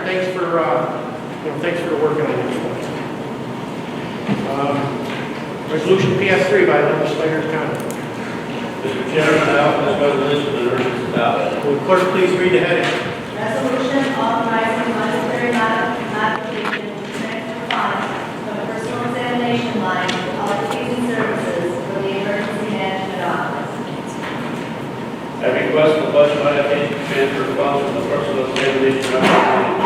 thanks for working on this one. Resolution PS3 by Legislator Conley. Mr. Chairman, I offer this resolution and urge its adoption. Will the clerk please read the heading? Resolution authorizing monetary modification to transfer funds from the personal examination line to public safety services for the emergency management office. I request the budget modification to transfer funds from the personal examination line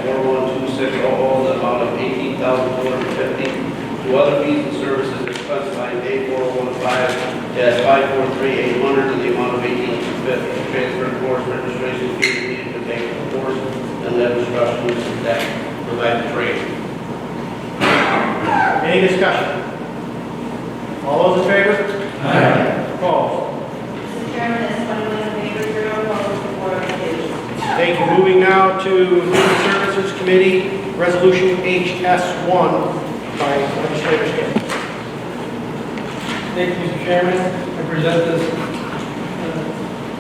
4015-4126 in the amount of $18,250 to other fees and services expense line 8415-543800 in the amount of $18,250 to transfer course registration fees needed to take the course and lead instructions that provide the training. Any discussion? All those in favor? Aye. Opposed? Mr. Chairman, that's 21 in favor, 0 opposed, 4 abstentions. Thank you. Moving now to Human Services Committee, Resolution HS1 by Legislator Scanlon. Thank you, Mr. Chairman. I present this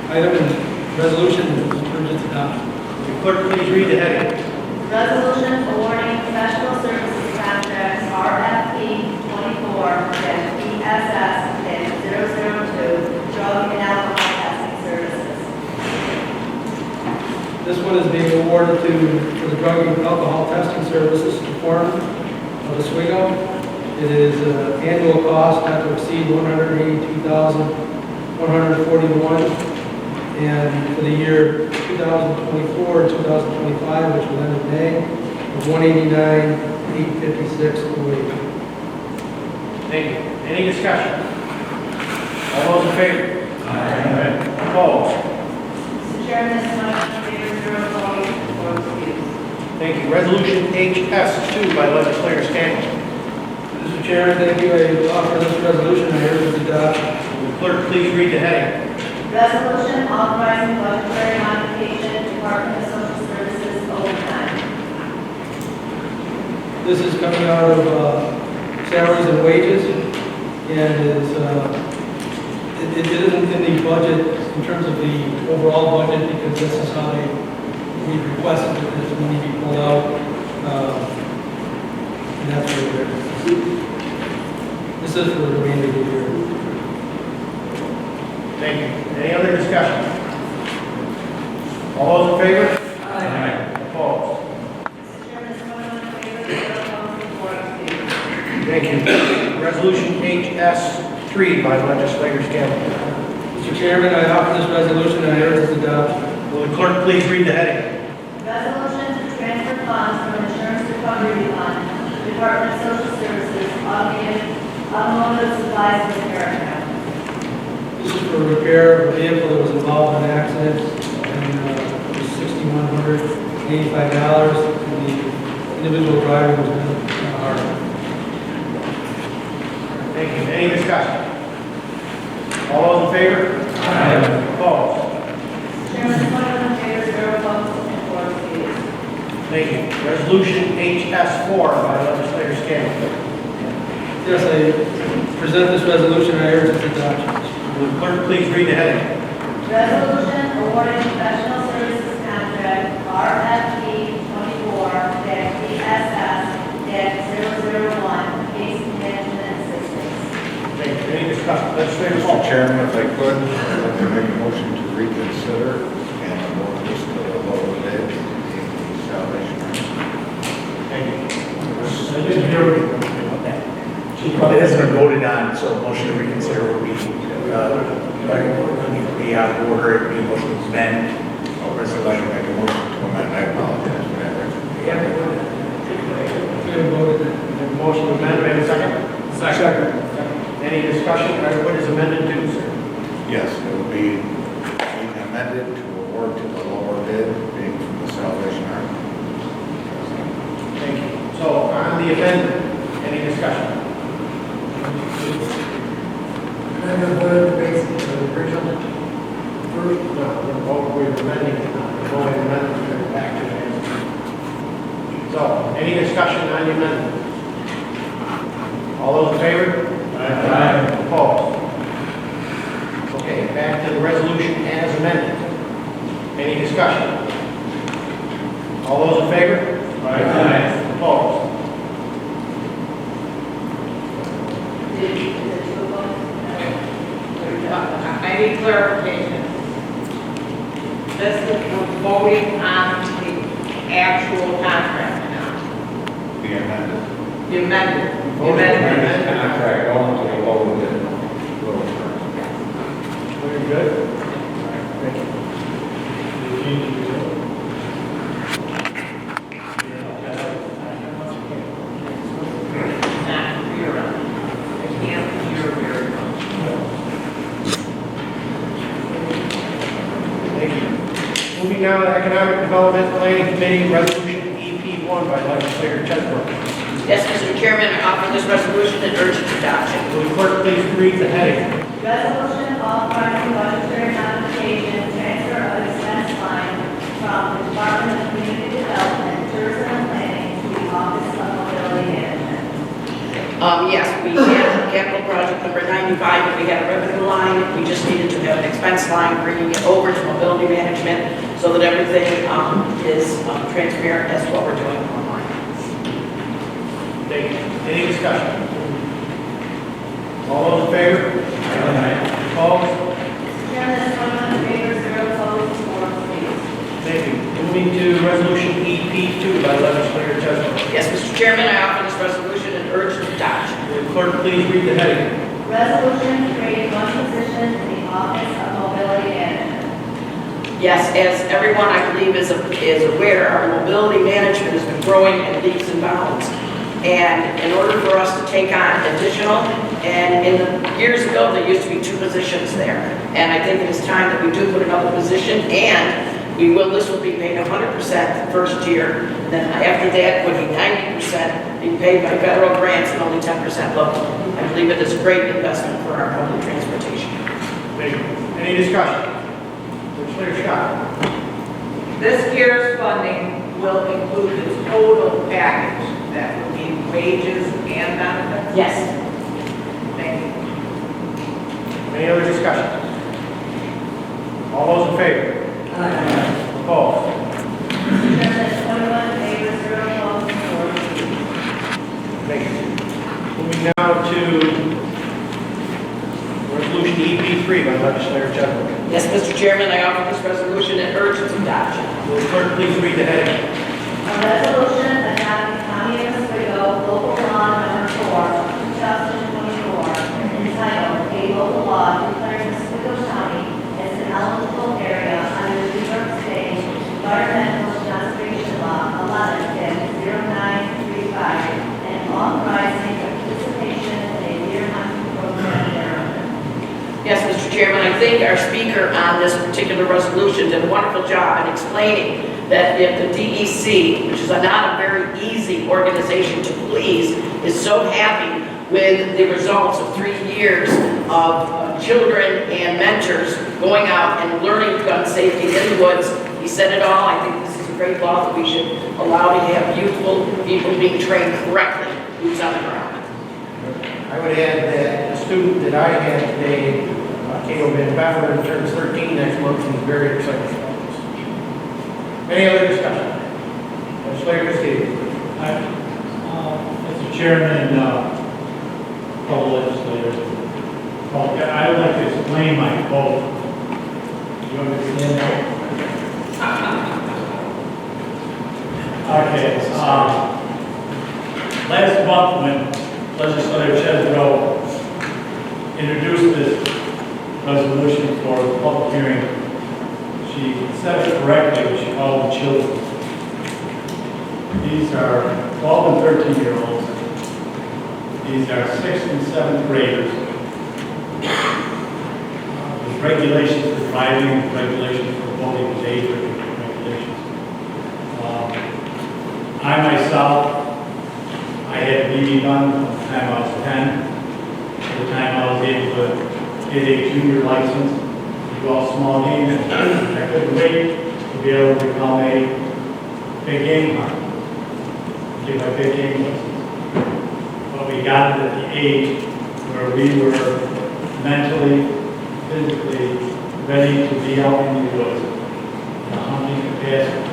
item and resolution for urgent adoption. Clerk, please read the heading. Resolution awarding professional services contracts RFP 24-ESS-002 drug and alcohol testing services. This one is being awarded for the drug and alcohol testing services performed of Oswego. It is annual cost not to exceed $182,141. And for the year 2024 and 2025, which will end in May, of $189,856.08. Thank you. Any discussion? All those in favor? Aye. Opposed? Mr. Chairman, this is 21 in favor, 0 opposed, 4 excused. Thank you. Resolution HS2 by Legislator Scanlon. Mr. Chairman, thank you. I offer this resolution and urge its adoption. Will the clerk please read the heading? Resolution authorizing budgetary modification, Department of Social Services overtime. This is coming out of salaries and wages, and it isn't in the budget in terms of the overall budget, because this is how we requested that this money be pulled out, and that's where it is. This is for the remainder of the year. Thank you. Any other discussion? All those in favor? Aye. Opposed? Mr. Chairman, this is 21 in favor, 0 opposed, 4 excused. Thank you. Resolution HS3 by Legislator Scanlon. Mr. Chairman, I offer this resolution and I urge its adoption. Will the clerk please read the heading? Resolution to transfer funds from Insurance Recovery Fund to Department of Social Services automotive supplies and repair account. This is for repair of a vehicle that was involved in an accident, and it was $6,185, and the individual driver was in a heart. Thank you. Any discussion? All those in favor? Aye. Opposed? Chairman, 21 in favor, 0 opposed, and 4 excused. Thank you. Resolution HS4 by Legislator Scanlon. Yes, I present this resolution and I urge its adoption. Will the clerk please read the heading? Resolution awarding professional services contract RFP 24-ESS-001 case management assistance. Thank you. Any discussion? Legislator Mr. Paul. Chairman, if I could, I'd like to make a motion to reconsider and award this to the lower bid, the Salvation Army. Thank you. I didn't hear what that. It hasn't been voted on, so a motion to reconsider would be, be out of order, it would be a motion to amend. Oh, I'd like to make a motion to amend, I apologize for that. We have voted it. Motion to amend, may I have a second? Second. Any discussion? What is amended to, sir? Yes, it will be being amended to award to the lower bid, being from the Salvation Army. Thank you. So on the amendment, any discussion? I'm going to vote the basic, the original. First, no, we're amending it now. We're voting amendment, we're back to it. So, any discussion on the amendment? All those in favor? Aye. Opposed? Okay, back to the resolution as amended. Any discussion? All those in favor? Aye. Opposed? I need clarification. This is voting on the actual contract now. The amended. The amended. Amended contract going to the lower bid. Very good. Thank you. Thank you. Moving now to Economic Development Planning Committee, Resolution EP1 by Legislator Chesbrook. Yes, Mr. Chairman, I offer this resolution and urge its adoption. Will the clerk please read the heading? Resolution authorizing budgetary modification, transfer of expense line from the Department of Community Development, Tourism and Planning to the Office of Mobility Management. Yes, we had capital project number 95, and we had a revenue line. We just needed to have an expense line, bringing it over to mobility management so that everything is transparent as to what we're doing online. Thank you. Any discussion? All those in favor? Opposed? Chairman, this one in favor, zero opposed, four abstains. Thank you. Moving to resolution EP2 by legislator Chesler. Yes, Mr. Chairman, I offer this resolution and urge its adoption. Will the clerk please read the heading? Resolution creating one position in the Office of Mobility Management. Yes, as everyone I believe is aware, our mobility management has been growing in leaps and bounds. And in order for us to take on additional, and in the years ago, there used to be 2 positions there. And I think it is time that we do put another position, and this will be paid 100% the first year. Then after that would be 90% being paid by federal grants and only 10% local. I believe it is a great investment for our public transportation. Thank you. Any discussion? Legislator Scott. This year's funding will include the total package, that would be wages and benefits? Yes. Thank you. Any other discussion? All those in favor? Opposed? Chairman, 21 in favor, zero opposed, four abstains. Thank you. Moving now to resolution EP3 by legislator Chesler. Yes, Mr. Chairman, I offer this resolution and urge its adoption. Will the clerk please read the heading? A resolution adopting County of Oswego Local Law Number 4, 2024, entitled A Local Law Declaring Oswego County as an eligible area under the New York State Environmental Conservation Law 11-0935 and authorizing participation in a deer hunting program thereof. Yes, Mr. Chairman, I think our speaker on this particular resolution did a wonderful job in explaining that if the DEC, which is not a very easy organization to please, is so happy with the results of 3 years of children and mentors going out and learning gun safety in the woods. He said it all. I think this is a great law that we should allow to have youthful people being trained correctly, boots on the ground. I would add that the student that I had today, Caleb Van Beffler, turns 13 next month, and he's very excited about this. Any other discussion? Legislator Stevens. Mr. Chairman, fellow legislators, I would like to explain my vote. You understand that? Okay. Last month when Legislator Chesbro introduced this resolution for the public hearing, she said it correctly when she called them children. These are 12 and 13-year-olds. These are 6th and 7th graders. There's regulations for driving, regulations for voting, age regulations. I myself, I had a BB gun from the time I was 10 to the time I was able to get a junior license to go out small game. And I couldn't wait to be able to become a big game hunter, get my big game license. But we got at the age where we were mentally, physically ready to be out in the woods in a hunting capacity.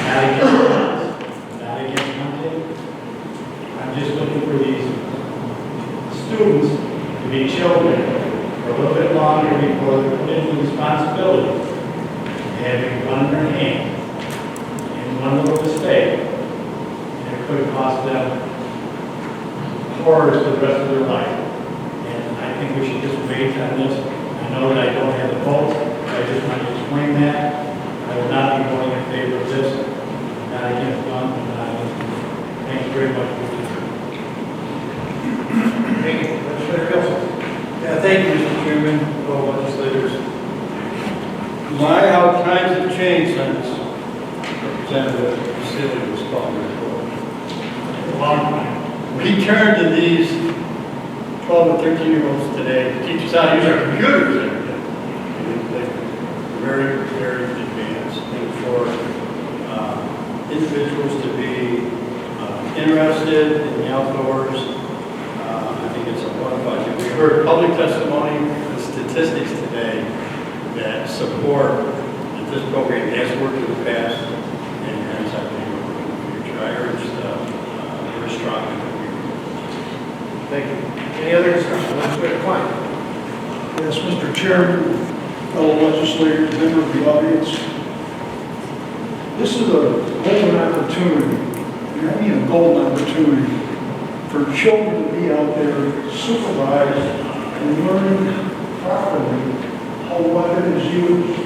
Not against guns, not against hunting. I'm just looking for these students to be children for a little bit longer before they're put into the responsibility of having a gun in their hand. And one little mistake, and it could cost them horrors for the rest of their life. And I think we should just wait on this. I know that I don't have the votes, but I just want to explain that. I will not be voting in favor of this. Not against guns, and not against guns. Thank you very much for your time. Thank you. Legislator Gilson. Yeah, thank you, Mr. Chairman, fellow legislators. My, how times have changed since Representative Vasily was calling my vote. a long time. We turn to these 12 and 13-year-olds today to teach us how to use our computers every day. They're very, very advanced. And for individuals to be interested in the outdoors, I think it's a wonderful idea. We heard public testimony and statistics today that support that this program has worked in the past and has, I think, work in the future. I urge very strongly that we. Thank you. Any other discussion? Legislator Klein. Yes, Mr. Chairman, fellow legislators, members of the audience. This is a golden opportunity, and I mean a golden opportunity, for children to be out there supervised and learning properly how a weapon is used,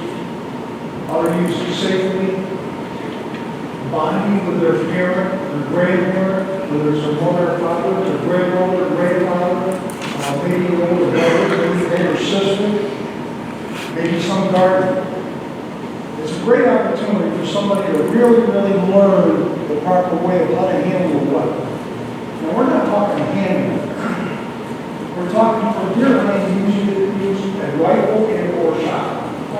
how to use it safely, bonding with their parent, their grandparent, whether it's a mother, father, their grandmother, grandfather, maybe a little brother, maybe older sister, maybe some guardian. It's a great opportunity for somebody to really, really learn the proper way of how to handle a weapon. Now, we're not talking handling. We're talking for deer hunting, using a rifle and or shot,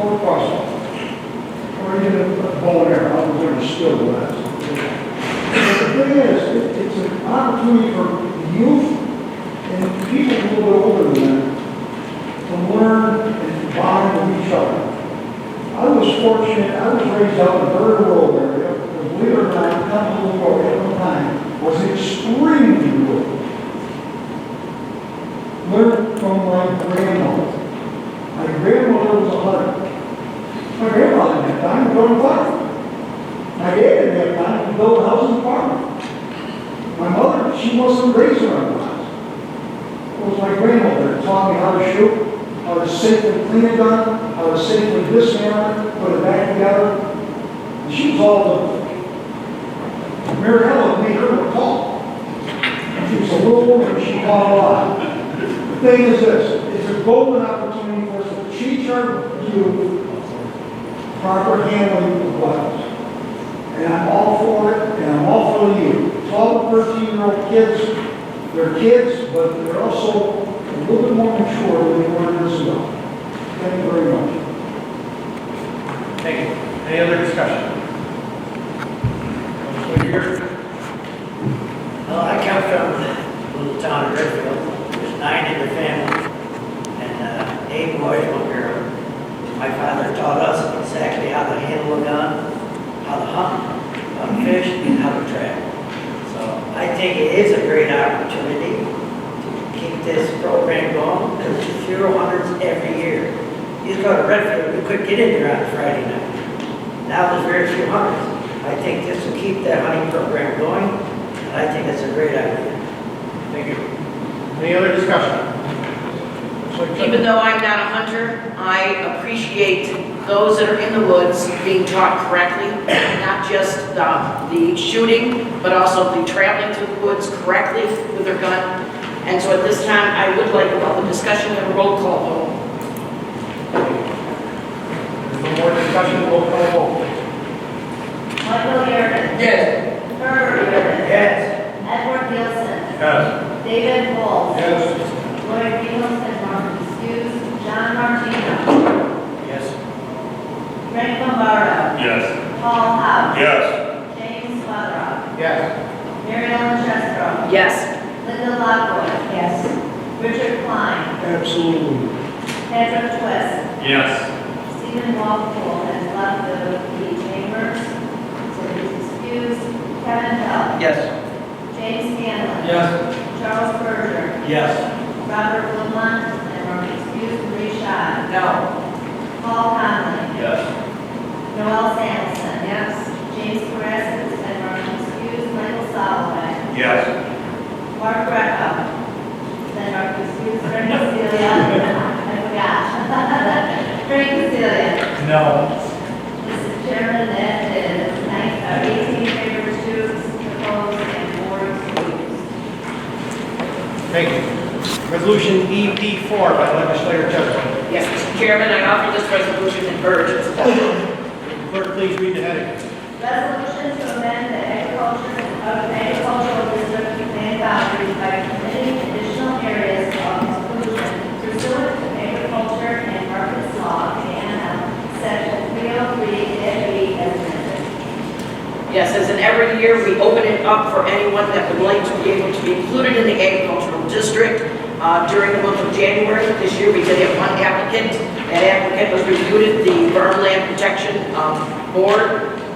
or crossbow, or even a bow and arrow. I'm going to still do that. But the thing is, it's an opportunity for youth and people a little bit older than that to learn and bond with each other. I was fortunate, I was raised out in a very rural area, and believe it or not, Continental Road at one time was extremely rural. Learned from my grandmother. My grandmother was a hunter. My grandmother didn't have time to go to farm. My dad didn't have time to build a house and farm. My mother, she wasn't raised around the house. It was my grandmother that taught me how to shoot, how to safely clean a gun, how to safely dismantle it, put it back together. And she was all the Mariella made her look tall. She was a little woman, she taught a lot. The thing is this, it's a golden opportunity for us to teach our youth proper handling of weapons. And I'm all for it, and I'm all for the youth. 12 and 13-year-old kids, they're kids, but they're also a little bit more mature than they were years ago. Thank you very much. Thank you. Any other discussion? Well, I come from a little town of Redfield. There's 9 in the family, and 8 boys, 1 girl. My father taught us exactly how to handle a gun, how to hunt, how to fish, and how to trap. So I think it is a great opportunity to keep this program going, because there's fewer hunters every year. You go to Redfield, you couldn't get in there on a Friday night. Now there's very few hunters. I think this will keep that hunting program going, and I think it's a great idea. Thank you. Any other discussion? Even though I'm not a hunter, I appreciate those that are in the woods being taught correctly, not just the shooting, but also the traveling through the woods correctly with their gun. And so at this time, I would like, about the discussion, of a roll call vote. There's no more discussion, roll call vote. Michael Yearden. Yes. Herb Yearden. Yes. Edward Gilson. Yes. David Wolf. Yes. Lloyd Nielsen, Martin Hughes, John Martino. Yes. Frank Lombardo. Yes. Paul House. Yes. James Weatherup. Yes. Mary Ellen Chestro. Yes. Linda Lockwood. Yes. Richard Klein. Absolutely. Patrick Twist. Yes. Stephen Walpole has left the chambers, so he's excused. Kevin Bell. Yes. James Scanlon. Yes. Charles Berger. Yes. Robert Blumont, and are excused. Marie Shaw. No. Paul Conley. Yes. Noel Samuelson. Yes. James Carrasco, and are excused. Michael Soloway. Yes. Mark Greco. Then are excused. Frank Celia. I forgot. Frank Celia. No. Mr. Chairman, that is 18 in favor, 2 opposed, and 4 excused. Thank you. Resolution EP4 by Legislator Chestnut. Yes, Mr. Chairman, I offer this resolution in urgency. Clerk, please read the heading. Resolution to amend the agricultural district boundaries by permitting additional areas of exclusion pursuant to agriculture and markets law, and section 303-B as amended. Yes, as in every year, we open it up for anyone that would like to be able to be included in the agricultural district. During the month of January this year, we did have one applicant. That applicant was reviewed at the Burn Land Protection Board,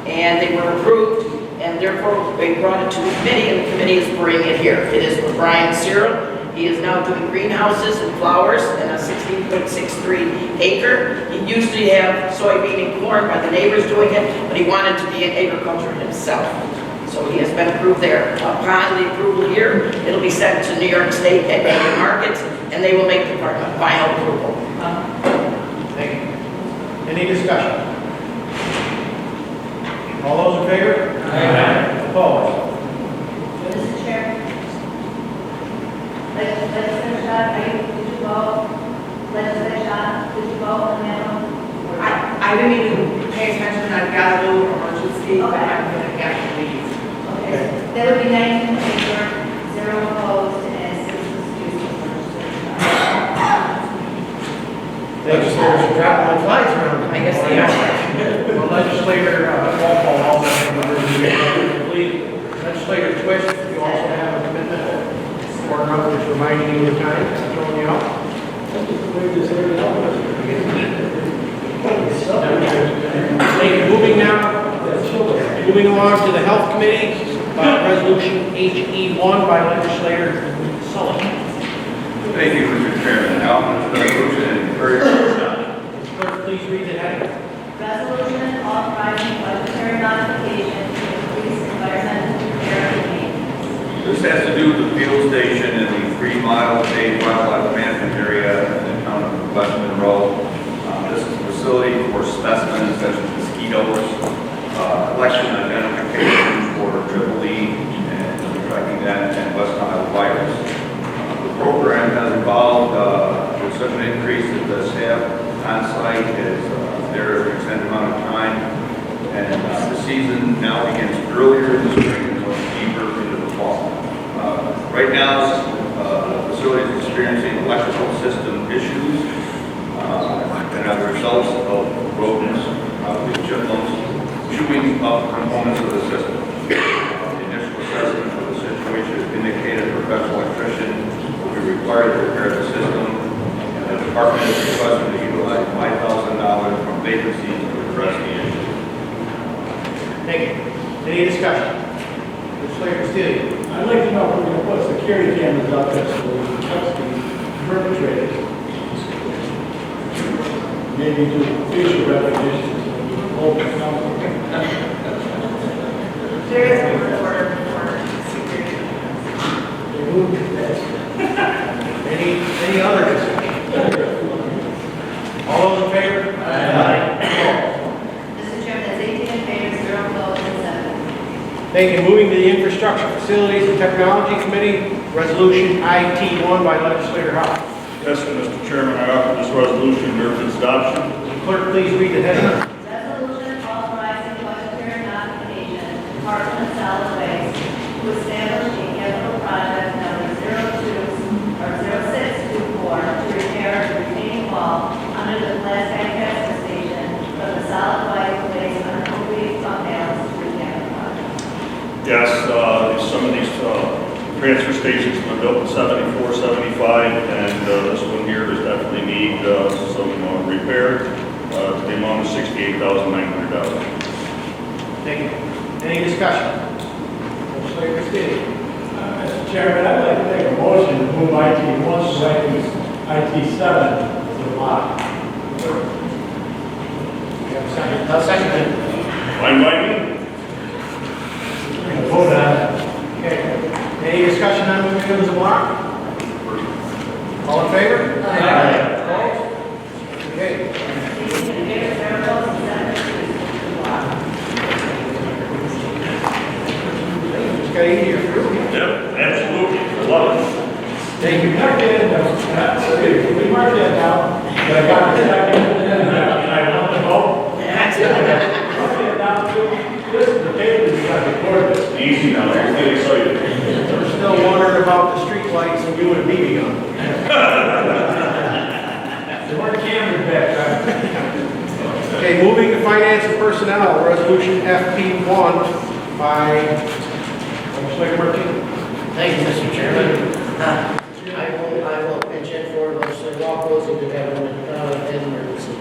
and they were approved, and therefore they brought it to the committee, and the committee is bringing it here. It is for Brian Sierra. He is now doing greenhouses and flowers in a 16.63 acre. He used to have soybean and corn by the neighbors doing it, but he wanted to be in agriculture himself. So he has been approved there. Upon the approval here, it'll be sent to New York State and Ag Markets, and they will make the final approval. Thank you. Any discussion? All those in favor? Aye. Opposed? Mr. Chair. Legislature Shaw, did you vote? Legislature Shaw, did you vote on that one? I didn't even pay attention, I've got a little emergency, but I'm going to have to leave. Okay. That would be 19 in favor, 0 opposed, and 6 excused. Legislators are dropping like flies around. I guess they are. Well, legislator, roll call also have members of the please. Legislator Twist, you also have a commitment or another just reminding you of the time, throwing you out. Thank you. Moving along to the Health Committee, Resolution HE1 by Legislator Sullivan. Thank you, Mr. Chairman. Now, the resolution and encourage Clerk, please read the heading. Resolution authorizing budgetary modification to increase environmental repair and maintenance. This has to do with the field station in the 3 Mile State Wildlife Management Area in the town of West Monroe. This is a facility for specimens such as mosquitoes, collection and identification for E and tracking that and West Nile virus. The program has involved with such an increase that the staff on site is there for an extended amount of time, and the season now begins earlier in the spring and goes deeper into the fall. Right now, the facility is experiencing electrical system issues and are the results of rodents, chipmunks, chewing up components of the system. The initial assessment of the situation indicated a professional electrician will be required to repair the system, and the department is requesting to utilize $5,000 from vacancies to address the issue. Thank you. Any discussion? Legislator Steele. I'd like to know if we're going to put security cameras out there so we can catch the perpetrators. Maybe do facial recognition. There is a order for security. Any other discussion? All those in favor? Aye. Mr. Chairman, that's 18 in favor, 0 opposed, and 7. Thank you. Moving to the Infrastructure, Facilities, and Technology Committee, Resolution IT1 by Legislator Howe. Yes, Mr. Chairman, I offer this resolution for its adoption. Clerk, please read the heading. Resolution authorizing budgetary modification to Department of Solid Waste to establish a capital project number 0624 to repair the retaining wall under the Class A transfer station from the solid waste unappropriated fund balance to the capital project. Yes, some of these transfer stations were built in 74, 75, and this one here is definitely need some repair to the amount of $68,900. Thank you. Any discussion? Legislator Steele. Mr. Chairman, I'd like to make a motion to move IT1 to IT7 to the block. We have a second. A second. Fine by me. Vote on it. Okay. Any discussion on moving to the block? All in favor? Aye. Opposed? Okay. 18 in favor, 0 opposed, and 7 excused to the block. Just got easier for you. Yep, absolutely. I love it. Thank you. Mark that down. Can we mark that down? I got it. I want to vote. Mark that down too. This is the paper we got recorded. Easy now, I'm getting excited. We're still wondering Personnel, Resolution FP1 by Legislator Martinez. Thank you, Mr. Chairman. I will pitch in for Legislator Walpole, who did have an emergency.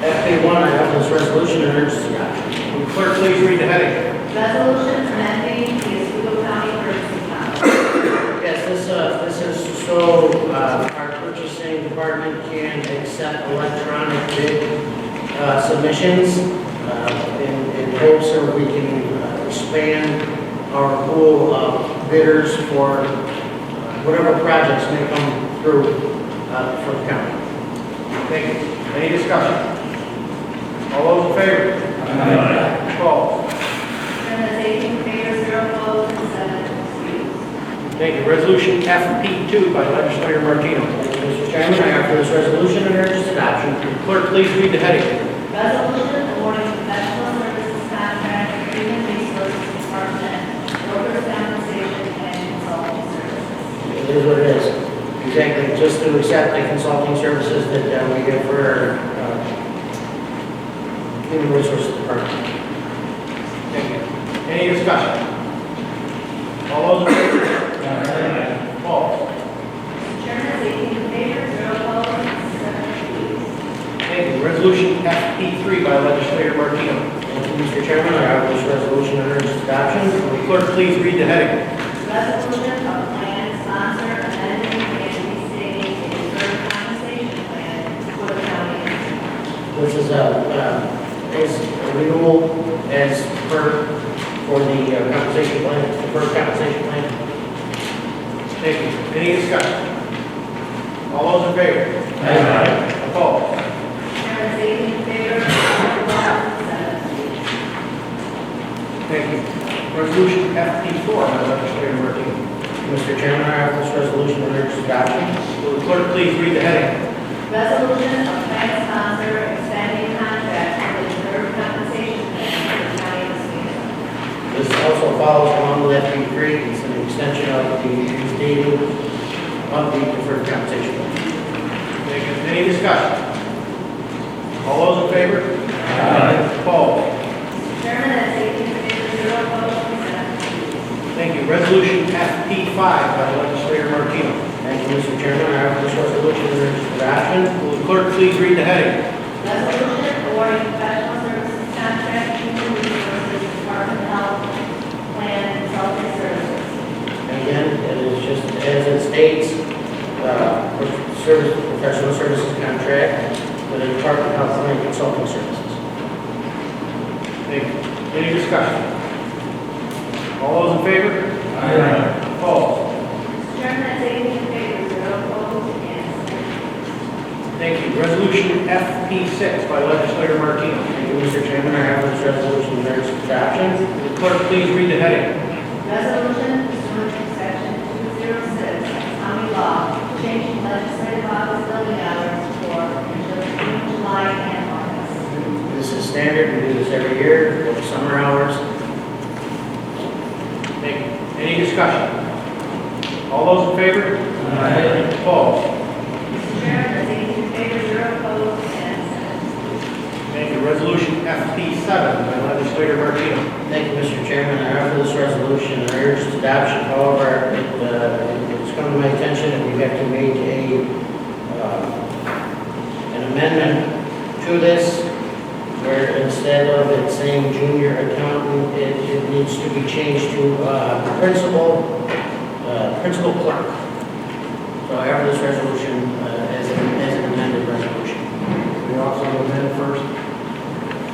FP1, I have this resolution and urge its adoption. Will the clerk please read the heading? Resolution amending the Oswego County Emergency Plan. Yes, this is so our purchasing department can accept electronic bid submissions in hopes that we can expand our pool of bidders for whatever projects may come through for the county. Thank you. Any discussion? All those in favor? Aye. Opposed? Chairman is 18 in favor, 0 opposed, and 7 excused. Thank you. Resolution FP2 by Legislator Martinez. Thank you, Mr. Chairman. I offer this resolution and urge its adoption. Will the clerk please read the heading? Resolution awarding professional services contract to Human Resources Department, workers' compensation, and consulting services. It is what it is. Exactly, just to accept the consulting services that we give for our Human Resources Department. Thank you. Any discussion? All those in favor? Opposed? Chairman is 18 in favor, 0 opposed, and 7 excused. Thank you. Resolution FP3 by Legislator Martinez. Thank you, Mr. Chairman. I offer this resolution and urge its adoption. Will the clerk please read the heading? Resolution of plan sponsor amending and restating a deferred compensation plan for the county. This is a renewal as per for the compensation plan, deferred compensation plan. Thank you. Any discussion? All those in favor? Aye. Opposed? Chairman is 18 in favor, 0 opposed, and 7 excused. Thank you. Resolution FP4 by Legislator Martinez. Mr. Chairman, I offer this resolution and urge its adoption. Will the clerk please read the heading? Resolution of plan sponsor extending contract for the deferred compensation plan for the county of Oswego. This also follows along with FP3. It's an extension of the restating of the deferred compensation plan. Thank you. Any discussion? All those in favor? Opposed? Chairman, that's 18 in favor, 0 opposed, and 7 excused. Thank you. Resolution FP5 by Legislator Martinez. Thank you, Mr. Chairman. I offer this resolution and urge its adoption. Will the clerk please read the heading? Resolution awarding professional services contract to Human Resources Department Health Plan Consulting Services. And again, it is just as it states, professional services contract with the Department of Health and Consulting Services. Thank you. Any discussion? All those in favor? Opposed? Chairman, that's 18 in favor, 0 opposed, and 7 excused. Thank you. Resolution FP6 by Legislator Martinez. Thank you, Mr. Chairman. I offer this resolution and urge its adoption. Will the clerk please read the heading? Resolution pursuant to section 206 County Law, changing legislative office building hours for June, July, and August. This is standard. We do this every year for the summer hours. Thank you. Any discussion? All those in favor? Opposed? Mr. Chairman, that's 18 in favor, 0 opposed, and 7 excused. Thank you. Resolution FP7 by Legislator Martinez. Thank you, Mr. Chairman. I offer this resolution and urge its adoption. However, it's come to my attention that we have to make an amendment to this where instead of it saying junior accountant, it needs to be changed to principal clerk. So I offer this resolution as an amended resolution. We also amend first.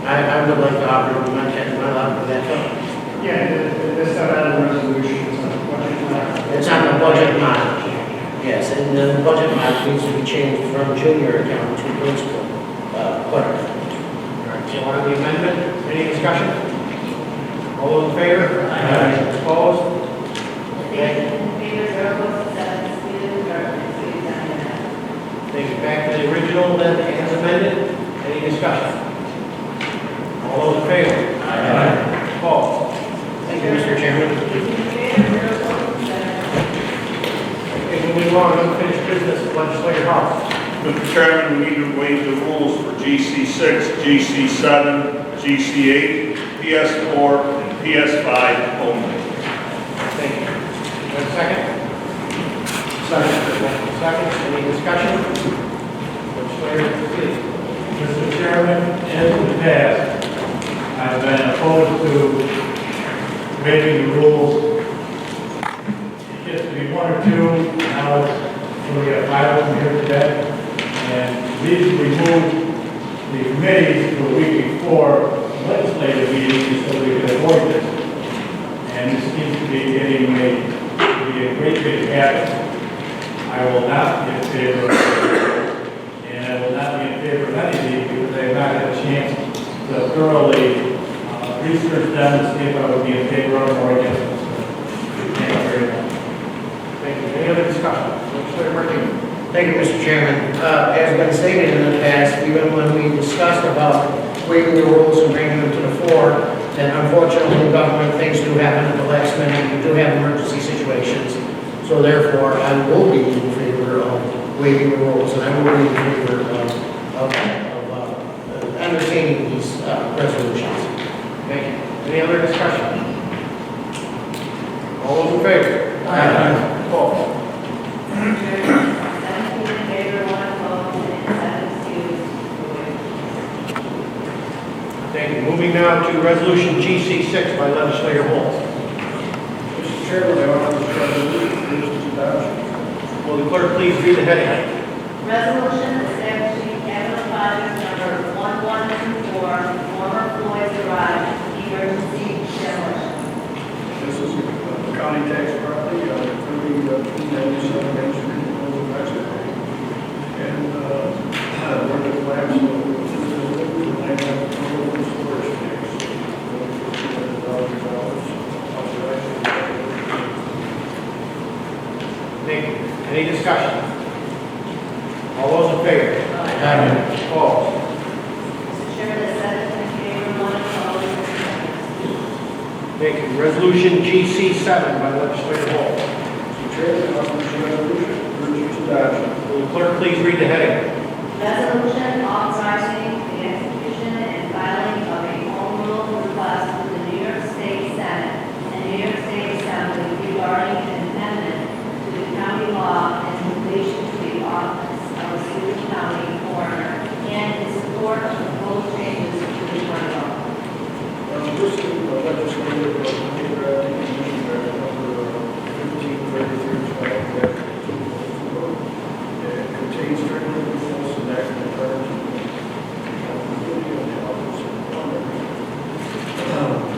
I would like to offer an amendment. Am I allowed to do that? Yeah, it's not on the resolution, it's on the budget line. It's on the budget line. Yes, and the budget line needs to be changed from junior accountant to principal clerk. All right, so on the amendment, any discussion? All those in favor? Opposed? In favor, 0 opposed, 7 excused, or excused on the amendment. Thank you. Back to the original then, as amended. Any discussion? All those in favor? Opposed? Thank you, Mr. Chairman. In favor, 0 opposed, 7 excused. Okay, moving on, unfinished business, Legislator Hall. Mr. Chairman, we need to waive the rules for GC6, GC7, GC8, PS4, and PS5 only. Thank you. Is there a second? Second. Any discussion? Legislator, please. Mr. Chairman, in the past, I've been opposed to waiving the rules. It used to be one or two, now we have 5 of them here today. And these removed the committees the week before legislative meetings so we could avoid this. And this seems to be getting to be a great big habit. I will not be in favor of it, and I will not be in favor of any of these because I have not had a chance to thoroughly research them and see if I would be in favor of them or against them. Thank you very much. Thank you. Any other discussion? Legislator Martinez. Thank you, Mr. Chairman. As been stated in the past, even when we discussed about waiving the rules and bringing them to the fore, that unfortunately in government things do happen at the last minute. We do have emergency situations. So therefore, I will be in favor of waiving the rules, and I will be in favor of entertaining these resolutions. Thank you. Any other discussion? All those in favor? Aye. Opposed? 17 in favor, 1 opposed, and 7 excused. Thank you. Moving now to Resolution GC6 by Legislator Holt. Mr. Chairman, I offer this resolution for its adoption. Will the clerk please read the heading? Resolution establishing capital project number 1124, former Floyd's Garage, emergency demolition. This is a county tax property, 3297 Main Street, New Mexico. And where the collapse of the land storage tanks. Thank you. Any discussion? All those in favor? Aye. Opposed? Mr. Chairman, 7 in favor, 1 opposed, and 7 excused. Thank you. Resolution GC7 by Legislator Holt. Mr. Chairman, I offer this resolution for its adoption. Will the clerk please read the heading? Resolution authorizing the execution and filing of a home rule request with the New York State Senate and New York State Assembly regarding an amendment to the county law in relation to the office of a Oswego County coroner and in support of proposed changes to the county law. This is legislative number 1533, it contains strictly enforced enactment terms of the office of coroner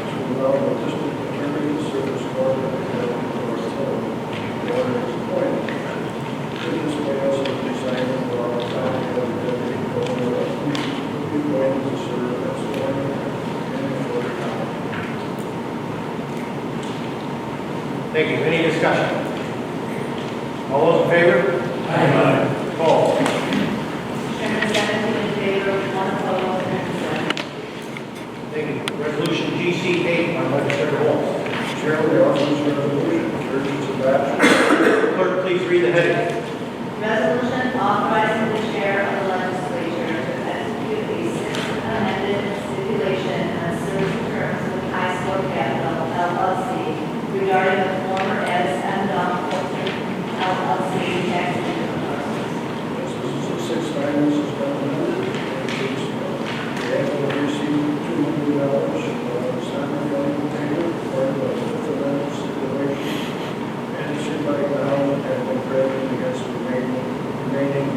to allow the district attorney to serve as coroner or the order is appointed. This may also design the law of county of the deputy coroner who will be appointed to serve as coroner in the county. Thank you. Any discussion? All those in favor? Aye. Opposed? Chairman, 17 in favor, 1 opposed, and 7 excused. Thank you. Resolution GC8 by Legislator Holt. Chairman, I offer this resolution for its adoption. Clerk, please read the heading. Resolution authorizing the chair of the legislature to execute a sixth amended stipulation on certain terms with High School Capital LLC regarding the former Addis M. Dunn LLC tax income parcels. This is the sixth time this has been amended. The applicant received $200, Simon County container, part of the fifth amendment stipulation, and is hereby acknowledged and been credited against the remaining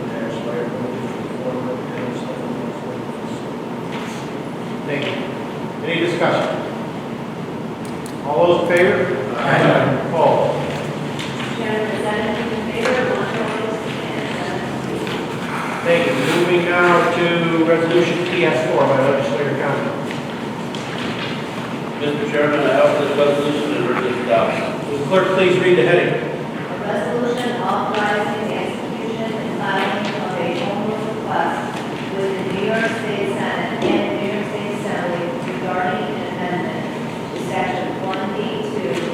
tax liability for the former Addis M. Thank you. Any discussion? All those in favor? Aye. Opposed? Chairman, 17 in favor, 1 opposed, and 7 excused. Thank you. Moving now to Resolution PS4 by Legislator Conley. Mr. Chairman, I offer this resolution and urge its adoption. Will the clerk please read the heading? A resolution authorizing the execution and filing of a home rule request with the New York State Senate and New York State Assembly regarding an amendment to section 1B2.30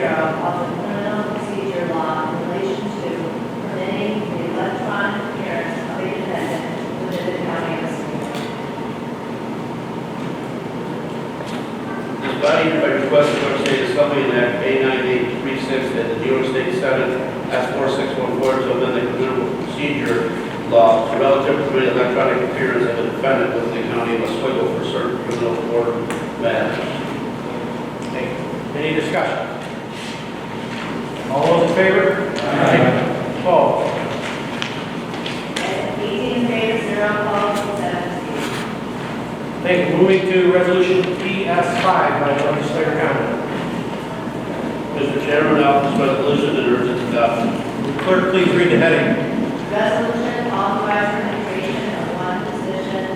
of the criminal procedure law in relation to permitting the electronic appearance of a defendant within the county of Oswego. going forward to amend the criminal procedure law relative to the electronic appearance of a defendant within the county of Oswego for certain criminal court matters. Thank you. Any discussion? All those in favor? Aye. Opposed? 18 in favor, 0 opposed, 7 abstained. Thank you. Moving to resolution PS5 by legislator Conlon. Mr. Chairman, I offer this resolution and urge its adoption. Clerk, please read the heading. Resolution authorizing the creation of one position in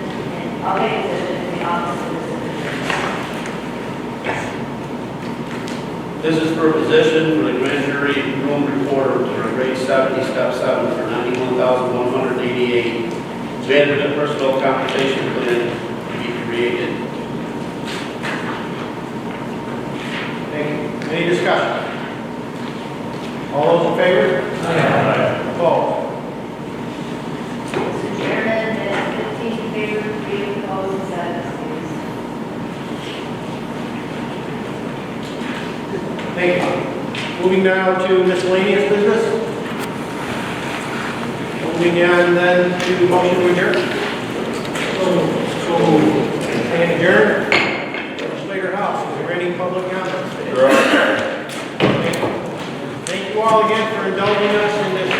public position in the office of the superintendent. This is for a position for the grand jury room reporter for grade 70, step 7 for $91,188. Management personnel compensation plan to be created. Thank you. Any discussion? All those in favor? Aye. Opposed? Mr. Chairman, it is 15 in favor, 3 opposed, 7 abstained. Thank you. Moving now to miscellaneous business. Moving on then to motion to adjourn. So and adjourn. Legislator House, is there any public comments? Thank you all again for indulging us in this